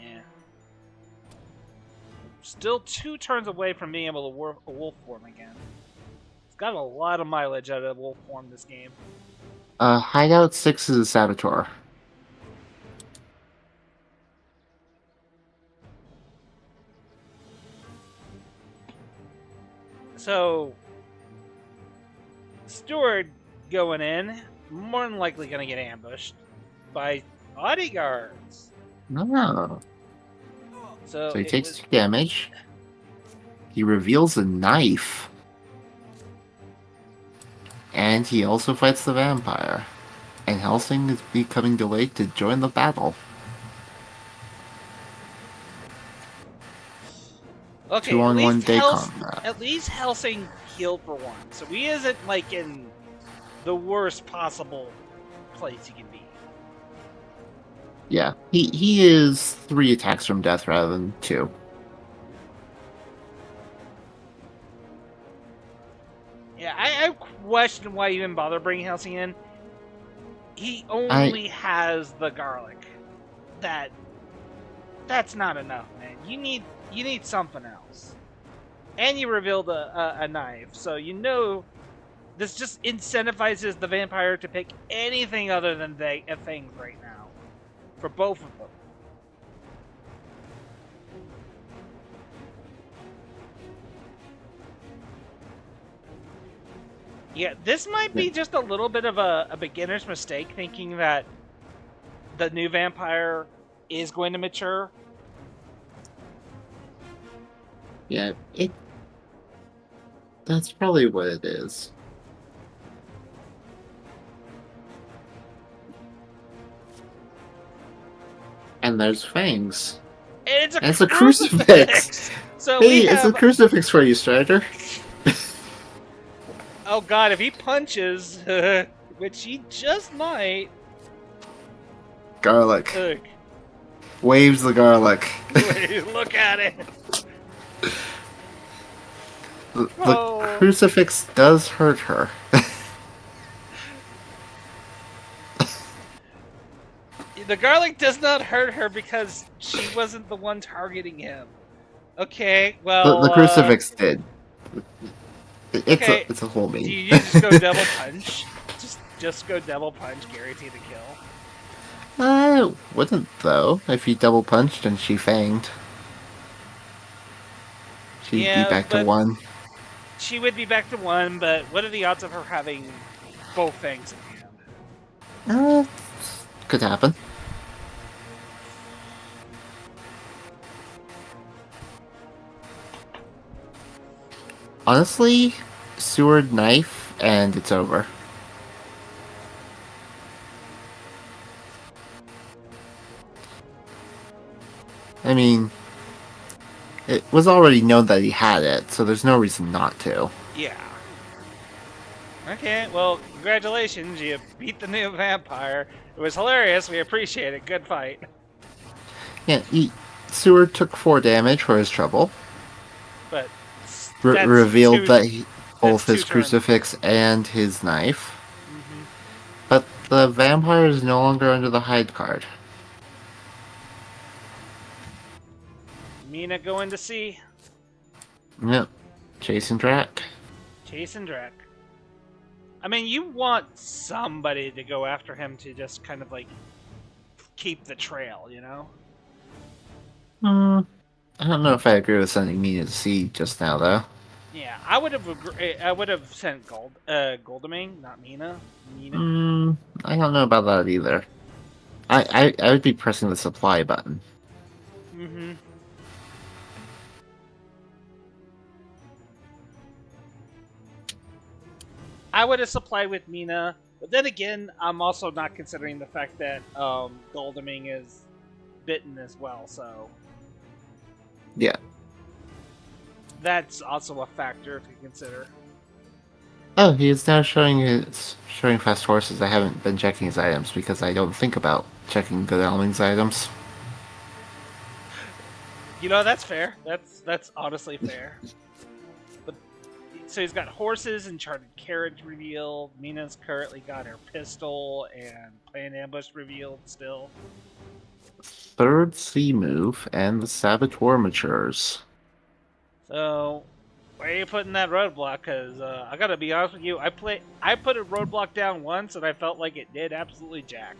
Yeah. Still 2 turns away from being able to work a wolf form again. It's got a lot of mileage out of wolf form this game. Hideout 6 is a Saboteur. So, Steward going in, more than likely going to get ambushed by bodyguards. No. So, So he takes 2 damage. He reveals a knife. And he also fights the vampire. And Helsing is becoming delayed to join the battle. Okay, 2 on 1 day combat. At least Helsing healed for 1, so he isn't like in the worst possible place he can be. Yeah, he is 3 attacks from death rather than 2. Yeah, I question why you even bother bringing Helsing in. He only has the garlic. That's not enough, man. You need something else. And you revealed a knife, so this just incentivizes the vampire to pick anything other than things right now. For both of them. Yeah, this might be just a little bit of a beginner's mistake, thinking that the new vampire is going to mature. Yeah, that's probably what it is. And there's fangs. And it's a crucifix! So hey, it's a crucifix for you, Strider. Oh god, if he punches, which he just might. Garlic. Ugh. Waves the garlic. Look at it. The crucifix does hurt her. The garlic does not hurt her because she wasn't the one targeting him. Okay, well... The crucifix did. It's a whole meme. Do you just go double punch? just go double punch, guarantee the kill? I wouldn't, though, if he double punched and she fanged. She'd be back to 1. She would be back to 1, but what are the odds of her having both fangs in hand? Could happen. Honestly, Seward knife, and it's over. I mean, it was already known that he had it, so there's no reason not to. Yeah. Okay, well, congratulations, you beat the new vampire. It was hilarious, we appreciate it, good fight. Yeah, Seward took 4 damage for his trouble. But revealed that both his crucifix and his knife. Mm-hmm. But the vampire is no longer under the hide card. Mina going to sea. Yep. Chasing Drac. Chasing Drac. I mean, you want somebody to go after him to just kind of like keep the trail, you know? I don't know if I agree with sending Mina to sea just now, though. Yeah, I would have I would have sent Goldaming, not Mina. Mina. I don't know about that either. I would be pressing the supply button. Mm-hmm. I would have supplied with Mina, but then again, I'm also not considering the fact that Goldaming is bitten as well, so Yeah. that's also a factor to consider. Oh, he is now showing fast horses. I haven't been checking his items because I don't think about checking Godalming's items. You know, that's fair. That's honestly fair. But so he's got horses and charted carriage revealed. Mina's currently got her pistol and planned ambush revealed still. Third sea move and the Saboteur matures. So where are you putting that roadblock? Because I gotta be honest with you, I put a roadblock down once and I felt like it did absolutely jack.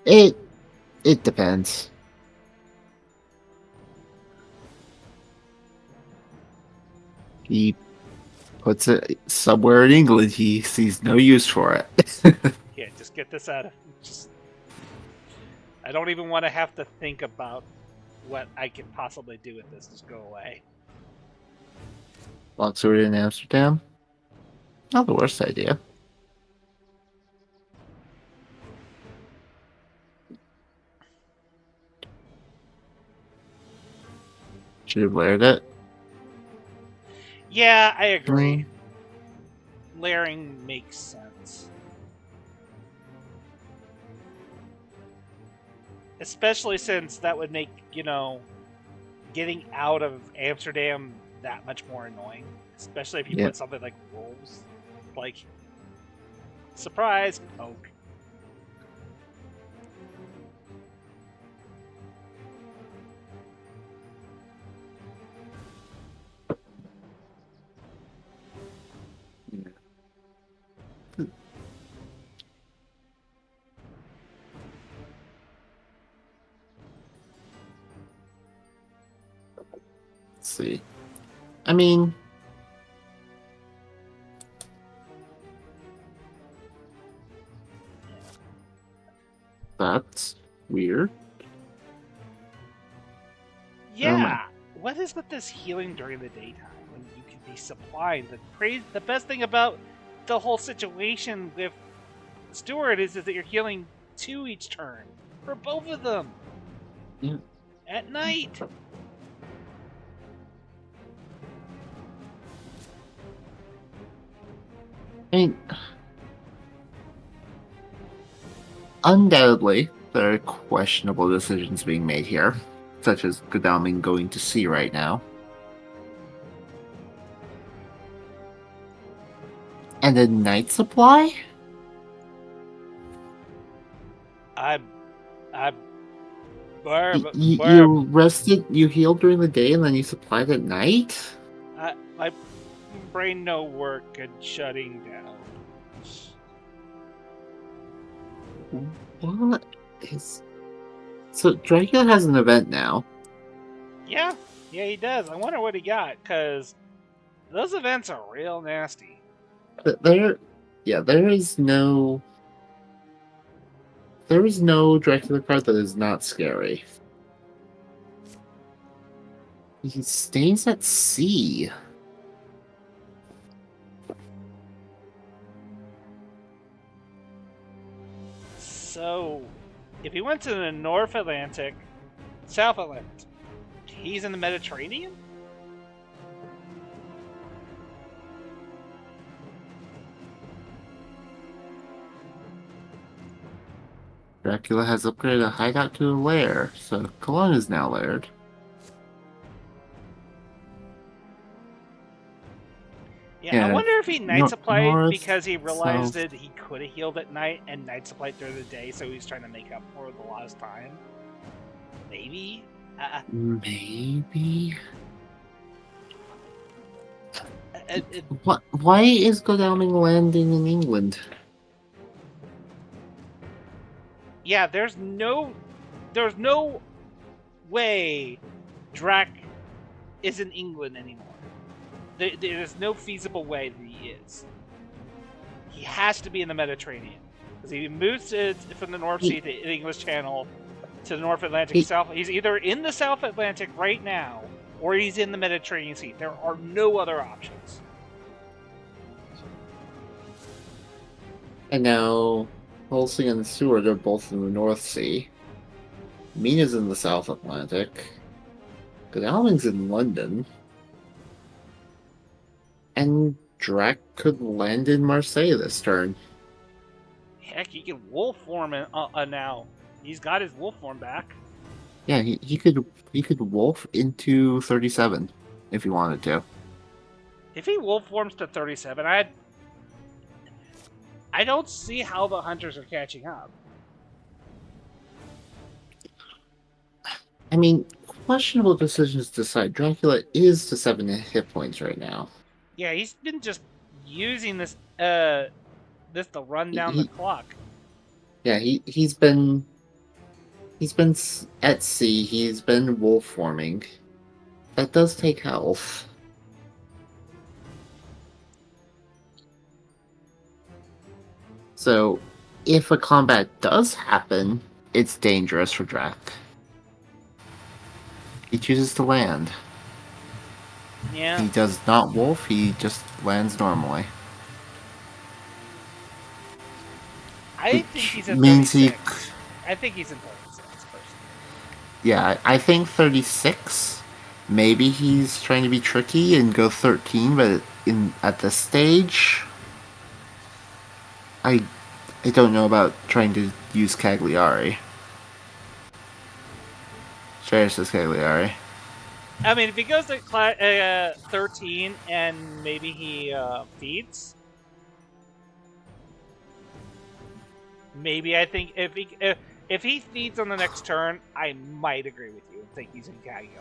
It depends. He puts it somewhere in England. He sees no use for it. Yeah, just get this out of. I don't even want to have to think about what I could possibly do with this. Just go away. Longsword in Amsterdam. Not the worst idea. Should have layered it. Yeah, I agree. Layering makes sense. Especially since that would make, getting out of Amsterdam that much more annoying. Especially if you put something like wolves. Like, surprise, poke. Let's see. I mean, that's weird. Yeah, what is with this healing during the daytime when you can be supplied? The best thing about the whole situation with Stewart is that you're healing 2 each turn for both of them. Yeah. At night. I mean, undoubtedly, there are questionable decisions being made here, such as Godalming going to sea right now. And a night supply? You rested, you healed during the day, and then you supplied at night? My brain no work and shutting down. What is... So, Dracula has an event now. Yeah, he does. I wonder what he got, because those events are real nasty. There is no Dracula card that is not scary. He stays at sea. So, if he went to the North Atlantic, South Atlantic, he's in the Mediterranean? Dracula has upgraded a hideout to a lair, so Cologne is now layered. Yeah, I wonder if he night supplied because he realized south. that he could have healed at night and night supplied during the day, so he's trying to make up for the lost time. Maybe? Maybe. It, What? Why is Godalming landing in England? yeah, there's no way Drac is in England anymore. There's no feasible way that he is. He has to be in the Mediterranean because he moves from the North Sea to the English Channel to the North Atlantic South. He's either in the South Atlantic right now or he's in the Mediterranean Sea. There are no other options. And now, Halsey and Seward are both in the North Sea. Mina's in the South Atlantic. Godalming's in London. And Drac could land in Marseille this turn. Heck, he can wolf form now. He's got his wolf form back. Yeah, he could wolf into 37 if he wanted to. If he wolf forms to 37, I don't see how the hunters are catching up. I mean, questionable decisions to decide. Dracula is to 7 hit points right now. Yeah, he's been just using this to run down the clock. Yeah, he's been at sea. He's been wolf forming. That does take health. So, if a combat does happen, it's dangerous for Drac. He chooses to land. Yeah. He does not wolf, he just lands normally. I think he's in means 36. I think he's in 36, personally. Yeah, I think 36. Maybe he's trying to be tricky and go 13, but at this stage, I don't know about trying to use Cagliari. Sheriff says Cagliari. I mean, if he goes to 13 and maybe he feeds, maybe I think if he feeds on the next turn, I might agree with you and think he's in Cagliari.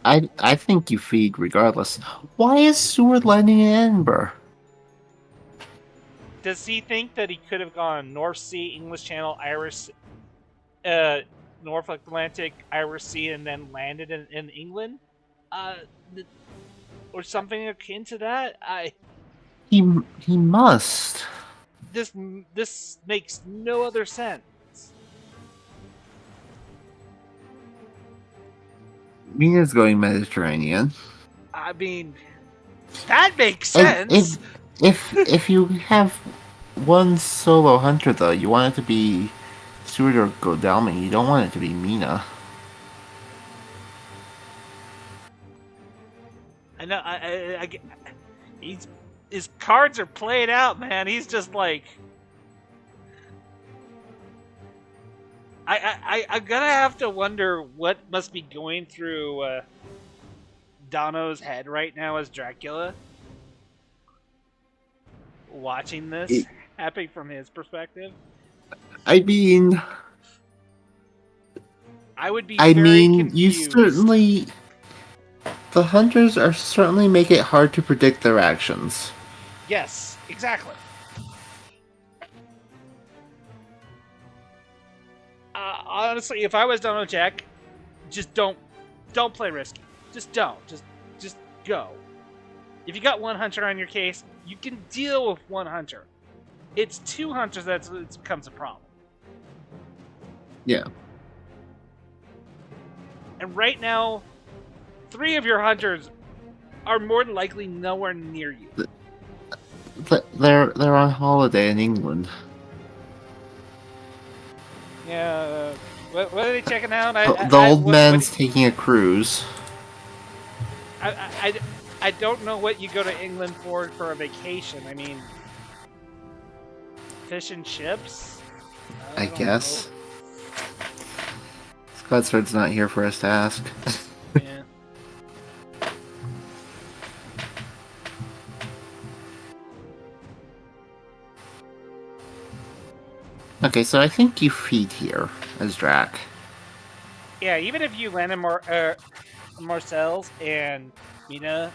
I think you feed regardless. Why is Seward landing in Edinburgh? Does he think that he could have gone North Sea, English Channel, Irish, North Atlantic, Irish Sea, and then landed in England? Or something akin to that? He must. This makes no other sense. Mina's going Mediterranean. I mean, that makes sense. If you have one solo hunter though, you want it to be Stewart or Godalming. You don't want it to be Mina. I know. His cards are played out, man. He's just like, I'm gonna have to wonder what must be going through Dono's head right now as Dracula, watching this happening from his perspective. I mean, I would be. Confused. You certainly. The hunters are certainly make it hard to predict their actions. Yes, exactly. Honestly, if I was DonOJack, just don't play risky. Just don't. Just go. If you got one hunter on your case, you can deal with one hunter. It's two hunters that becomes a problem. Yeah. And right now, 3 of your hunters are more than likely nowhere near you. They're on holiday in England. Yeah. What are they checking out? The old man's taking a cruise. I don't know what you go to England for a vacation. I mean, fish and chips? I guess. Scotsford's not here for us to ask. Yeah. Okay, so I think you feed here as Drac. Yeah, even if you land in Marcel's and Mina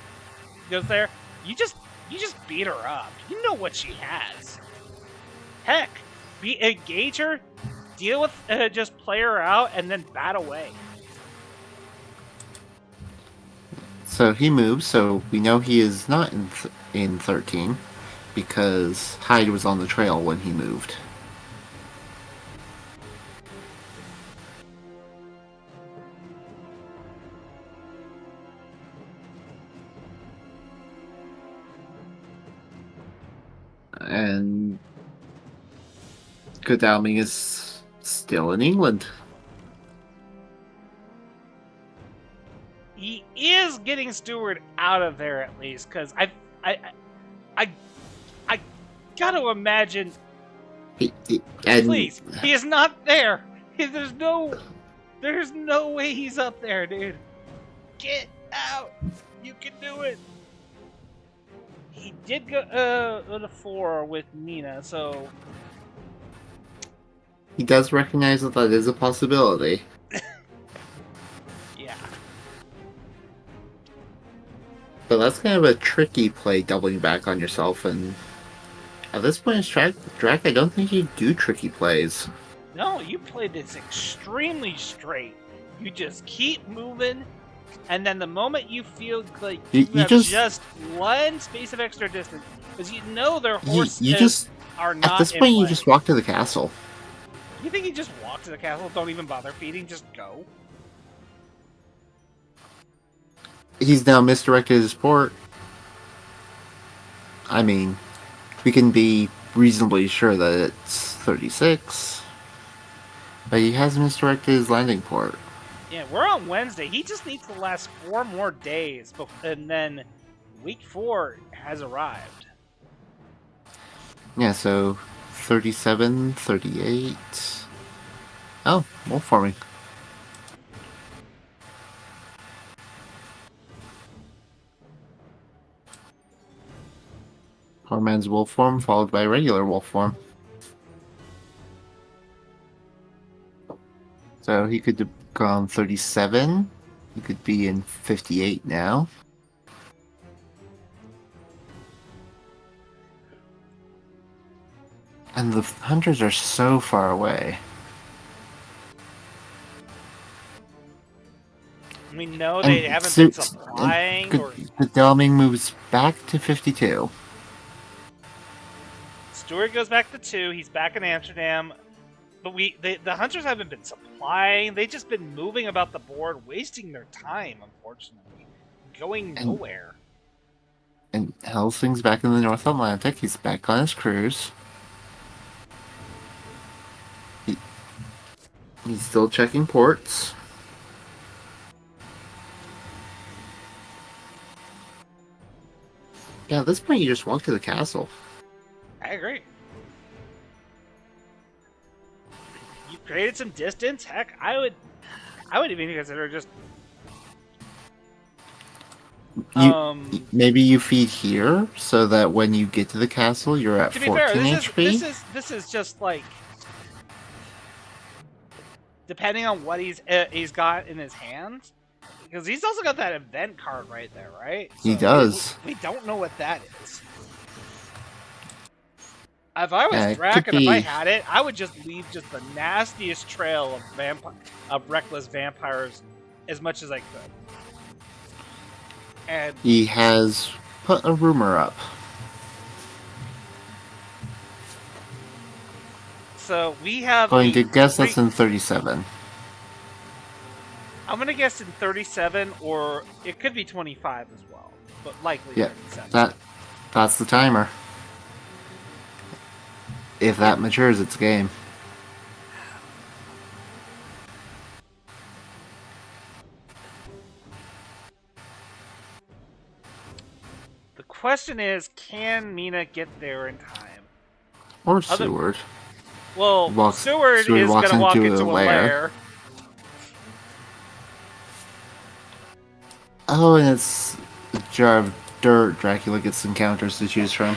goes there, you just beat her up. You know what she has. Heck, engage her, deal with just play her out, and then bat away. So he moves, so we know he is not in 13 because Hyde was on the trail when he moved. And Godalming is still in England. He is getting Stewart out of there at least, because I, I gotta imagine. And Please, he is not there. There's no way he's up there, dude. Get out. You can do it. He did go on a 4 with Nina, so he does recognize that that is a possibility. yeah. But that's kind of a tricky play, doubling back on yourself. And at this point, as Drac, I don't think you do tricky plays. No, you played this extremely straight. You just keep moving, and then the moment you feel like you have just one space of extra distance, because you know their horses are not. At this point, you just walk to the castle. You think you just walk to the castle? Don't even bother feeding. Just go. He's now misdirected his port. I mean, we can be reasonably sure that it's 36. But he has misdirected his landing port. Yeah, we're on Wednesday. He just needs to last 4 more days, and then week 4 has arrived. Yeah, so 37, 38. Oh, wolf farming. Poor man's wolf form followed by regular wolf form. So he could have gone 37. He could be in 58 now. And the hunters are so far away. We know they haven't been supplying. The Delming moves back to 52. Stewart goes back to 2. He's back in Amsterdam. But the hunters haven't been supplying. They've just been moving about the board, wasting their time, unfortunately. Going nowhere. And Helsing's back in the North Atlantic. He's back on his cruise. He's still checking ports. Yeah, at this point you just walk to the castle. I agree. You created some distance. Heck, I would even consider just maybe you feed here so that when you get to the castle you're at 14 HP. This is just like, depending on what he's got in his hands, because he's also got that event card right there, right? So he does. We don't know what that is. If I was Drac and if I had it, I would just leave just the nastiest trail of reckless vampires as much as I could. And he has put a rumor up. So we have. Going to guess that's in 37. I'm gonna guess in 37, or it could be 25 as well, but likely 37. That's the timer. If that matures, it's game. The question is, can Mina get there in time? Or Seward. Well, Seward is going to walk into a lair. Oh, and it's a jar of dirt Dracula gets encounters to choose from.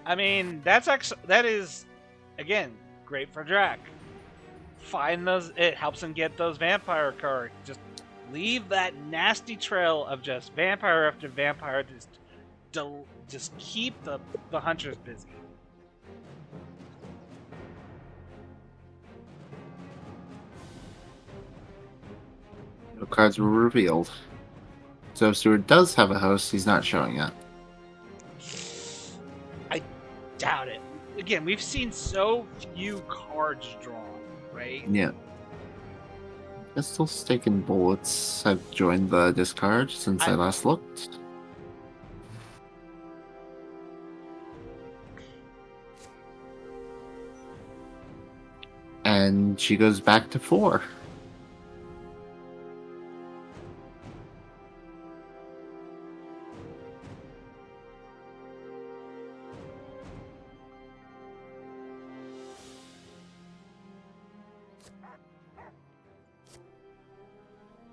I mean, that is, again, great for Drac. Find those. It helps him get those vampire cards. Just leave that nasty trail of just vampire after vampire. Just keep the hunters busy. No cards were revealed. So if Stewart does have a host, he's not showing it. I doubt it. Again, we've seen so few cards drawn, right? Yeah. Pistol, Stick, and Bullets have joined the discard since I last looked. And she goes back to 4.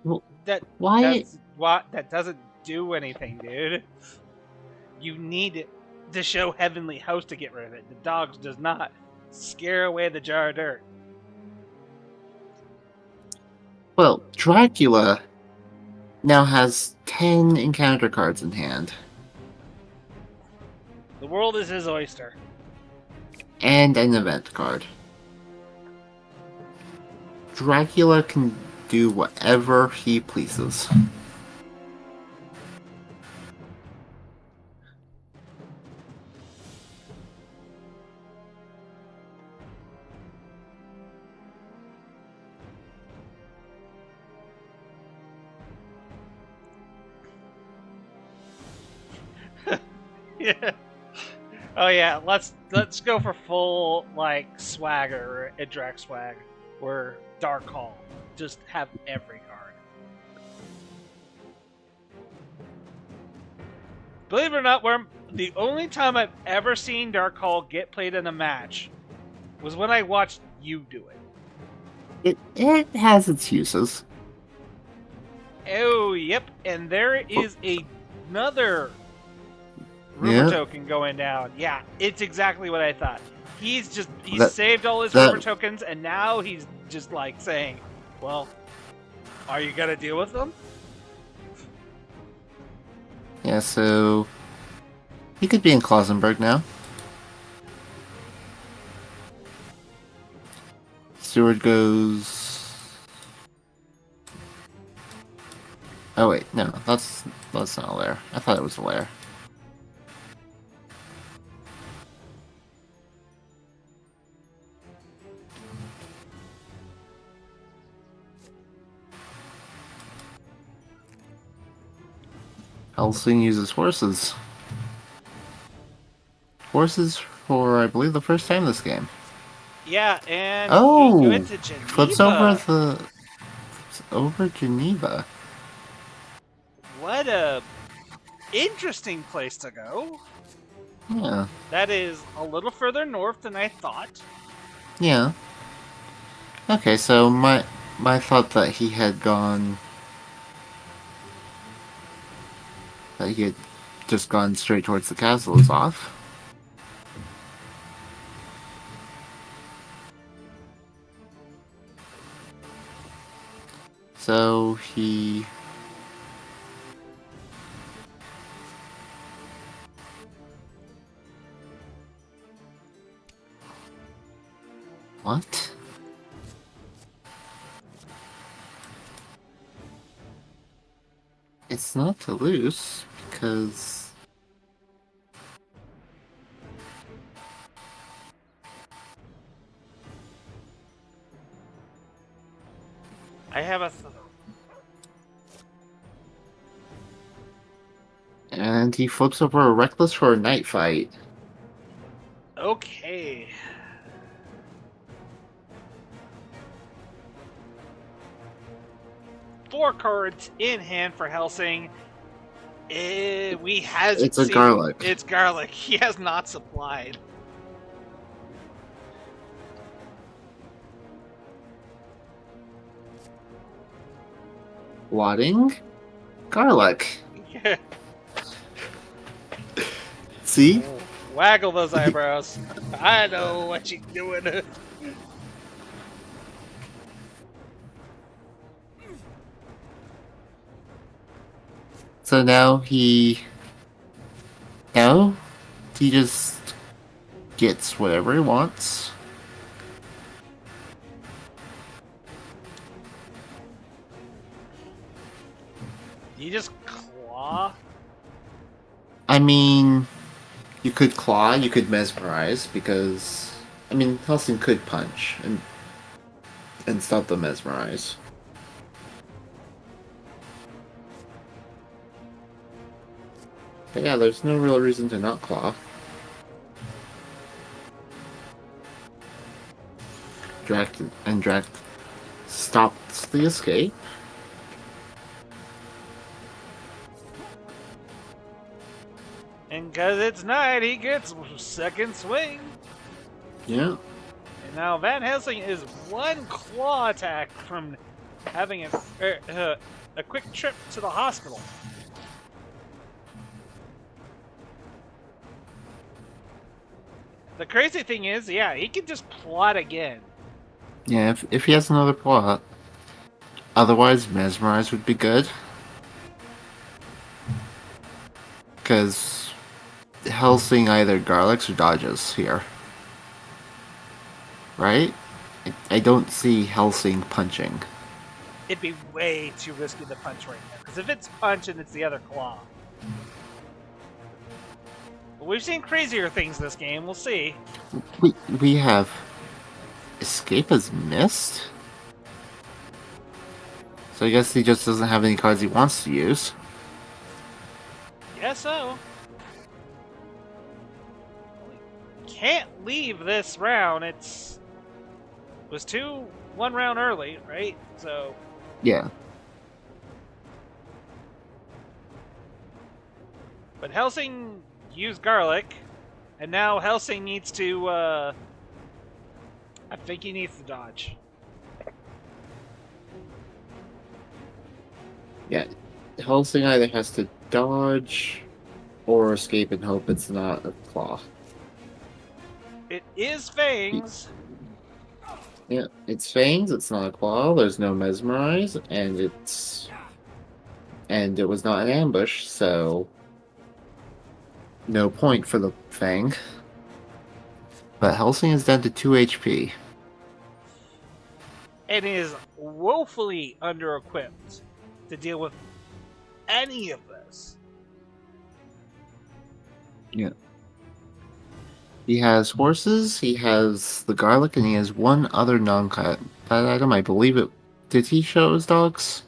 Well, why? That doesn't do anything, dude. You need it to show Heavenly Host to get rid of it. The dogs does not scare away the jar of dirt. Well, Dracula now has 10 encounter cards in hand. The world is his oyster. And an event card. Dracula can do whatever he pleases. Yeah. Oh yeah, let's go for full like swagger at Drac swag or Dark Hall. Just have every card. Believe it or not, the only time I've ever seen Dark Hall get played in a match was when I watched you do it. It has its uses. Oh yep, and there is another rumor token going down. Yeah, it's exactly what I thought. He's saved all his rumor tokens, and now he's just like saying, "Well, are you gonna deal with them?" Yeah, so he could be in Klausenberg now. Stewart goes. Oh wait, no, that's not a lair. I thought it was a lair. Helsing uses horses. Horses for, I believe, the first time this game. Yeah, and oh, you go into Geneva. Flips over Geneva. What a interesting place to go. Yeah. That is a little further north than I thought. Yeah. Okay, so my thought that he had just gone straight towards the castle is off. So he... What? It's not Toulouse, because... I have a... And he flips over a Reckless for a night fight. Okay. Four cards in hand for Helsing. It's a garlic. It's garlic. He has not supplied. Wadding? Garlic. Yeah. See? Waggle those eyebrows. I know what you're doing. So now he just gets whatever he wants. You just claw? I mean, you could claw, you could mesmerize, because I mean, Helsing could punch and stop the mesmerize. But yeah, there's no real reason to not claw. Drac stops the escape. And because it's night, he gets second swing. Yeah. And now Van Helsing is one claw attack from having a quick trip to the hospital. The crazy thing is, yeah, he can just plot again. Yeah, if he has another plot. Otherwise, mesmerize would be good. Because Helsing either garlics or dodges here. Right? I don't see Helsing punching. It'd be way too risky to punch right now. Because if it's punch and it's the other claw. But we've seen crazier things this game, we'll see. We have escape as missed? So I guess he just doesn't have any cards he wants to use. Guess so. Can't leave this round. It was 1 round early, right? So Yeah. but Helsing used garlic, and now Helsing needs to I think he needs to dodge. Yeah. Helsing either has to dodge or escape and hope it's not a claw. It is Fangs. Yeah, it's fangs, it's not a claw, there's no mesmerize, and it was not an ambush, so no point for the fang. But Helsing is down to 2 HP. And is woefully under-equipped to deal with any of this. Yeah. He has horses, he has the garlic, and he has one other non-combat item. I believe it. Did he show his dogs?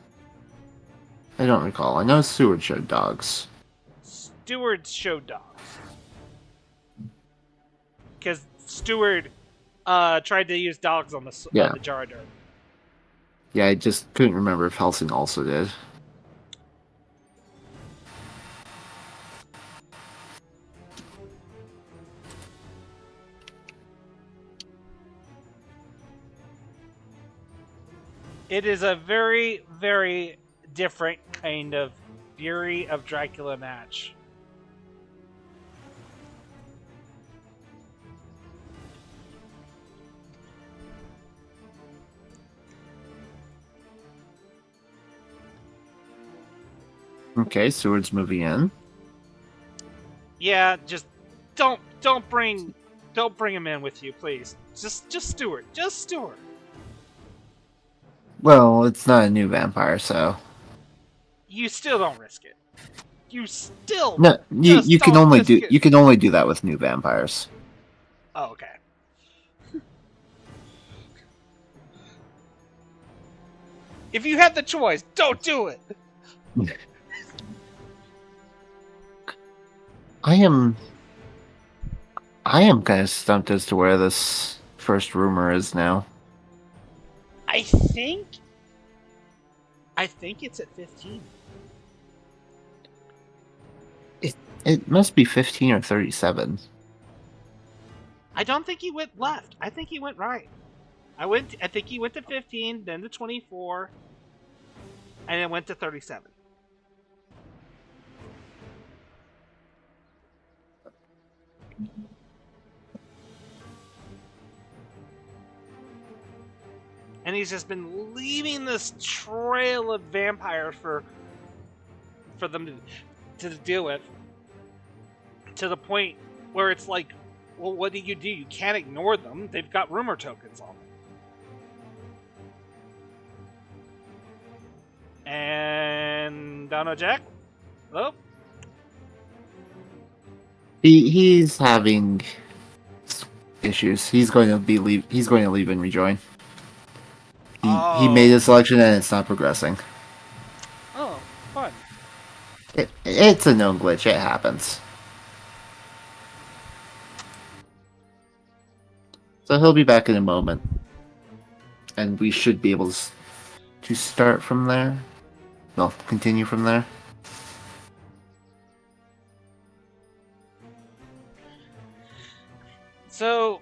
I don't recall. I know Seward showed dogs. Steward showed dogs. Because Steward tried to use dogs on the Jarder. Yeah, I just couldn't remember if Helsing also did. It is a very, very different kind of Fury of Dracula match. Okay, Seward's moving in. Yeah, just don't bring him in with you, please. Just Steward. Just Steward. Well, it's not a new vampire, so You still don't risk it. You still no. You can only do that with new vampires. Oh, okay. If you have the choice, don't do it. I am kind of stumped as to where this first rumor is now. I think it's at 15. It must be 15 or 37. I don't think he went left. I think he went right. I think he went to 15, then to 24, and then went to 37. and he's just been leaving this trail of vampires for them to deal with, to the point where it's like, well, what do? You can't ignore them. They've got rumor tokens on them. And DonOJack? Hello? He's having issues. He's going to He's going to leave and rejoin. He made a selection and it's not progressing. Oh, fun. It's a known glitch. It happens. So he'll be back in a moment, and we should be able to start from there. Well, continue from there. So,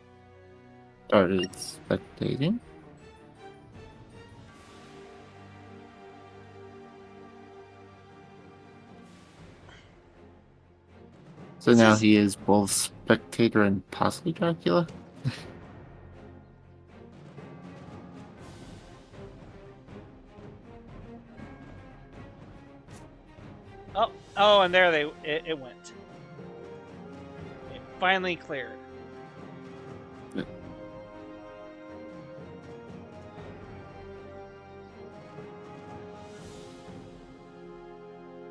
Started spectating. So now he is both spectator and possibly Dracula. oh, and there it went. It finally cleared.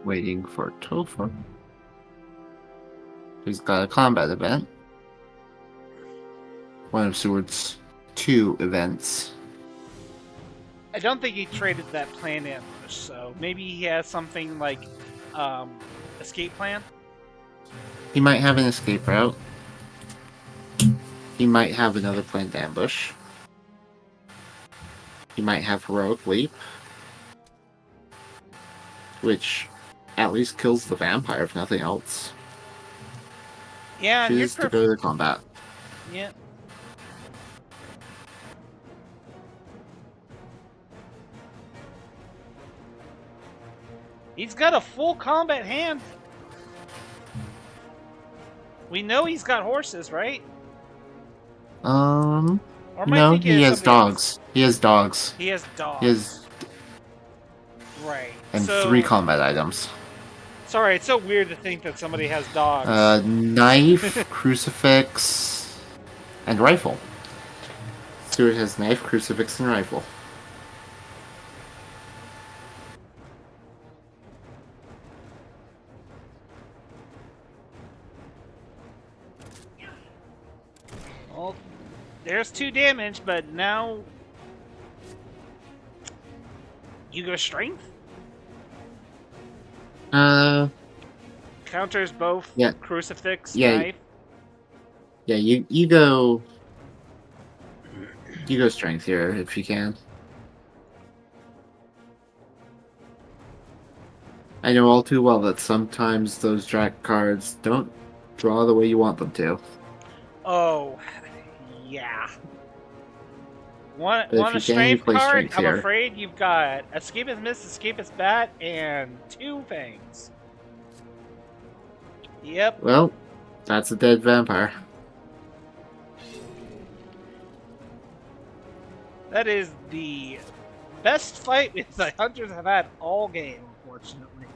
Waiting for Topher. He's got a combat event. One of Seward's 2 events. I don't think he traded that planned ambush, so maybe he has something like escape plan. He might have an escape route. He might have another planned ambush. He might have heroic leap, which at least kills the vampire if nothing else. Yeah, and choose to go to combat. Yeah. He's got a full combat hand. We know he's got horses, right? No, he has dogs. He has dogs. He has dogs. He has... Right. And 3 combat items. Sorry, it's so weird to think that somebody has dogs. Knife, crucifix, and rifle. Stuart has knife, crucifix, and rifle. Well, there's 2 damage, but now you go strength? Counters both crucifix, knife. Yeah, you go strength here if you can. I know all too well that sometimes those Drac cards don't draw the way you want them to. Oh, yeah. Want a strength card? I'm afraid you've got Escapist Miss, Escapist Bat, and 2 Fangs. Yep. Well, that's a dead vampire. That is the best fight the Hunters have had all game, unfortunately.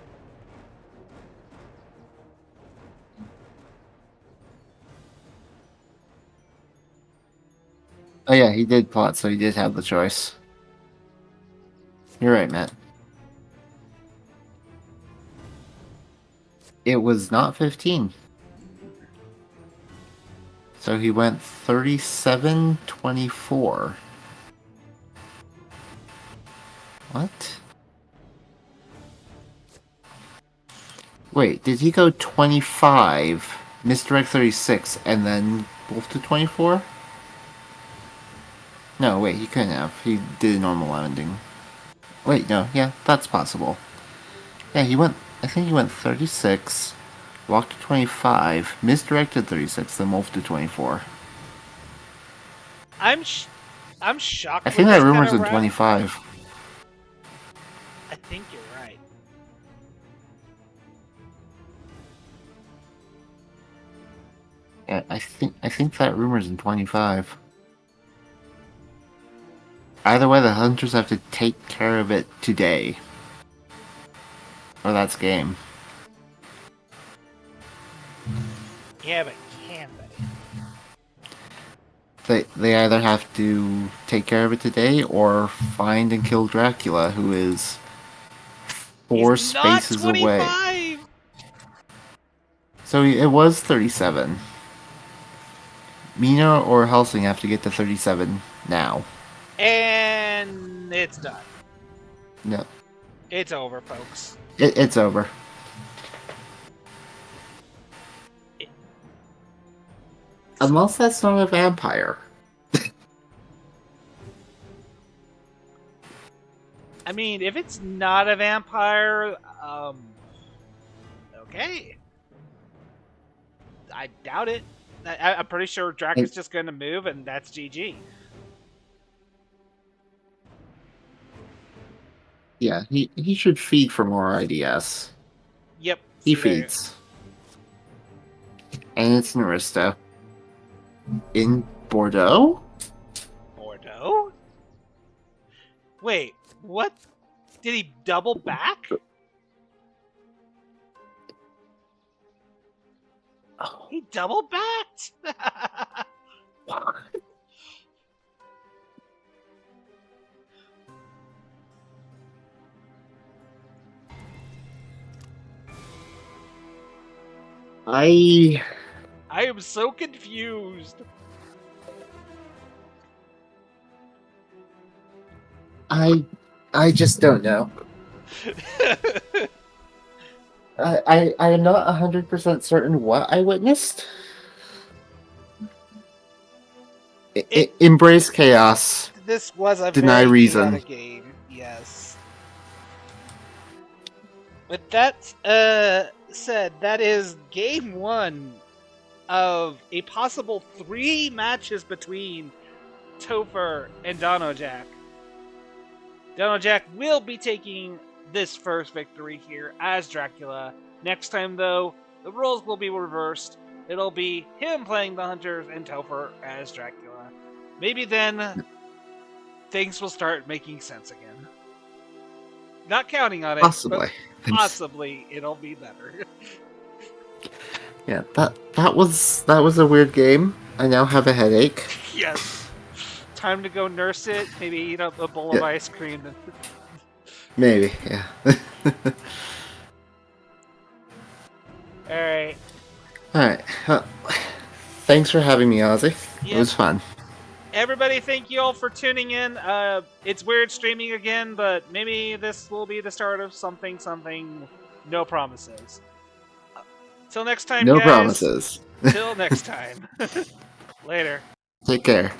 Oh yeah, he did plot, so he did have the choice. You're right, Matt. It was not 15. So he went 37-24. What? Wait, did he go 25, misdirect 36, and then wolf to 24? No, wait, he couldn't have. He did a normal ending. Wait, no, yeah, that's possible. Yeah, I think he went 36, walked to 25, misdirected 36, then wolf to 24. I'm shocked. I think that rumor's in 25. I think you're right. Yeah, I think that rumor's in 25. Either way, the hunters have to take care of it today. Or that's game. Yeah, but can they? They either have to take care of it today or find and kill Dracula, who is four He's not spaces away. 25! So it was 37. Mina or Helsing have to get to 37 now. And it's done. No, It's over, folks. it's over. Unless that's not a vampire. I mean, if it's not a vampire, okay. I doubt it. I'm pretty sure Drac is just going to move, and that's GG. Yeah, he should feed for more IDS. Yep. He feeds. And it's an Aristo. In Bordeaux? Bordeaux? Wait, what? Did he double back? Oh. He double backed? I am so confused. I just don't know. I am not 100% certain what I witnessed. Embrace chaos. This was a Deny very reason. chaotic game, yes. With that said, that is game 1 of a possible 3 matches between Topher and DonOJack. DonOJack will be taking this first victory here as Dracula. Next time, though, the roles will be reversed. It'll be him playing the Hunters and Topher as Dracula. Maybe then things will start making sense again. Not counting on it, Possibly. but possibly it'll be better. Yeah, that was a weird game. I now have a headache. Yes. Time to go nurse it. Maybe eat up a bowl of ice cream. Maybe, yeah. Alright. Alright. Thanks for having me, Ozzy. Yep. It was fun. Everybody, thank you all for tuning in. It's weird streaming again, but maybe this will be the start of something. No promises. Till next time, No guys. promises. Till next time. Later. Take care.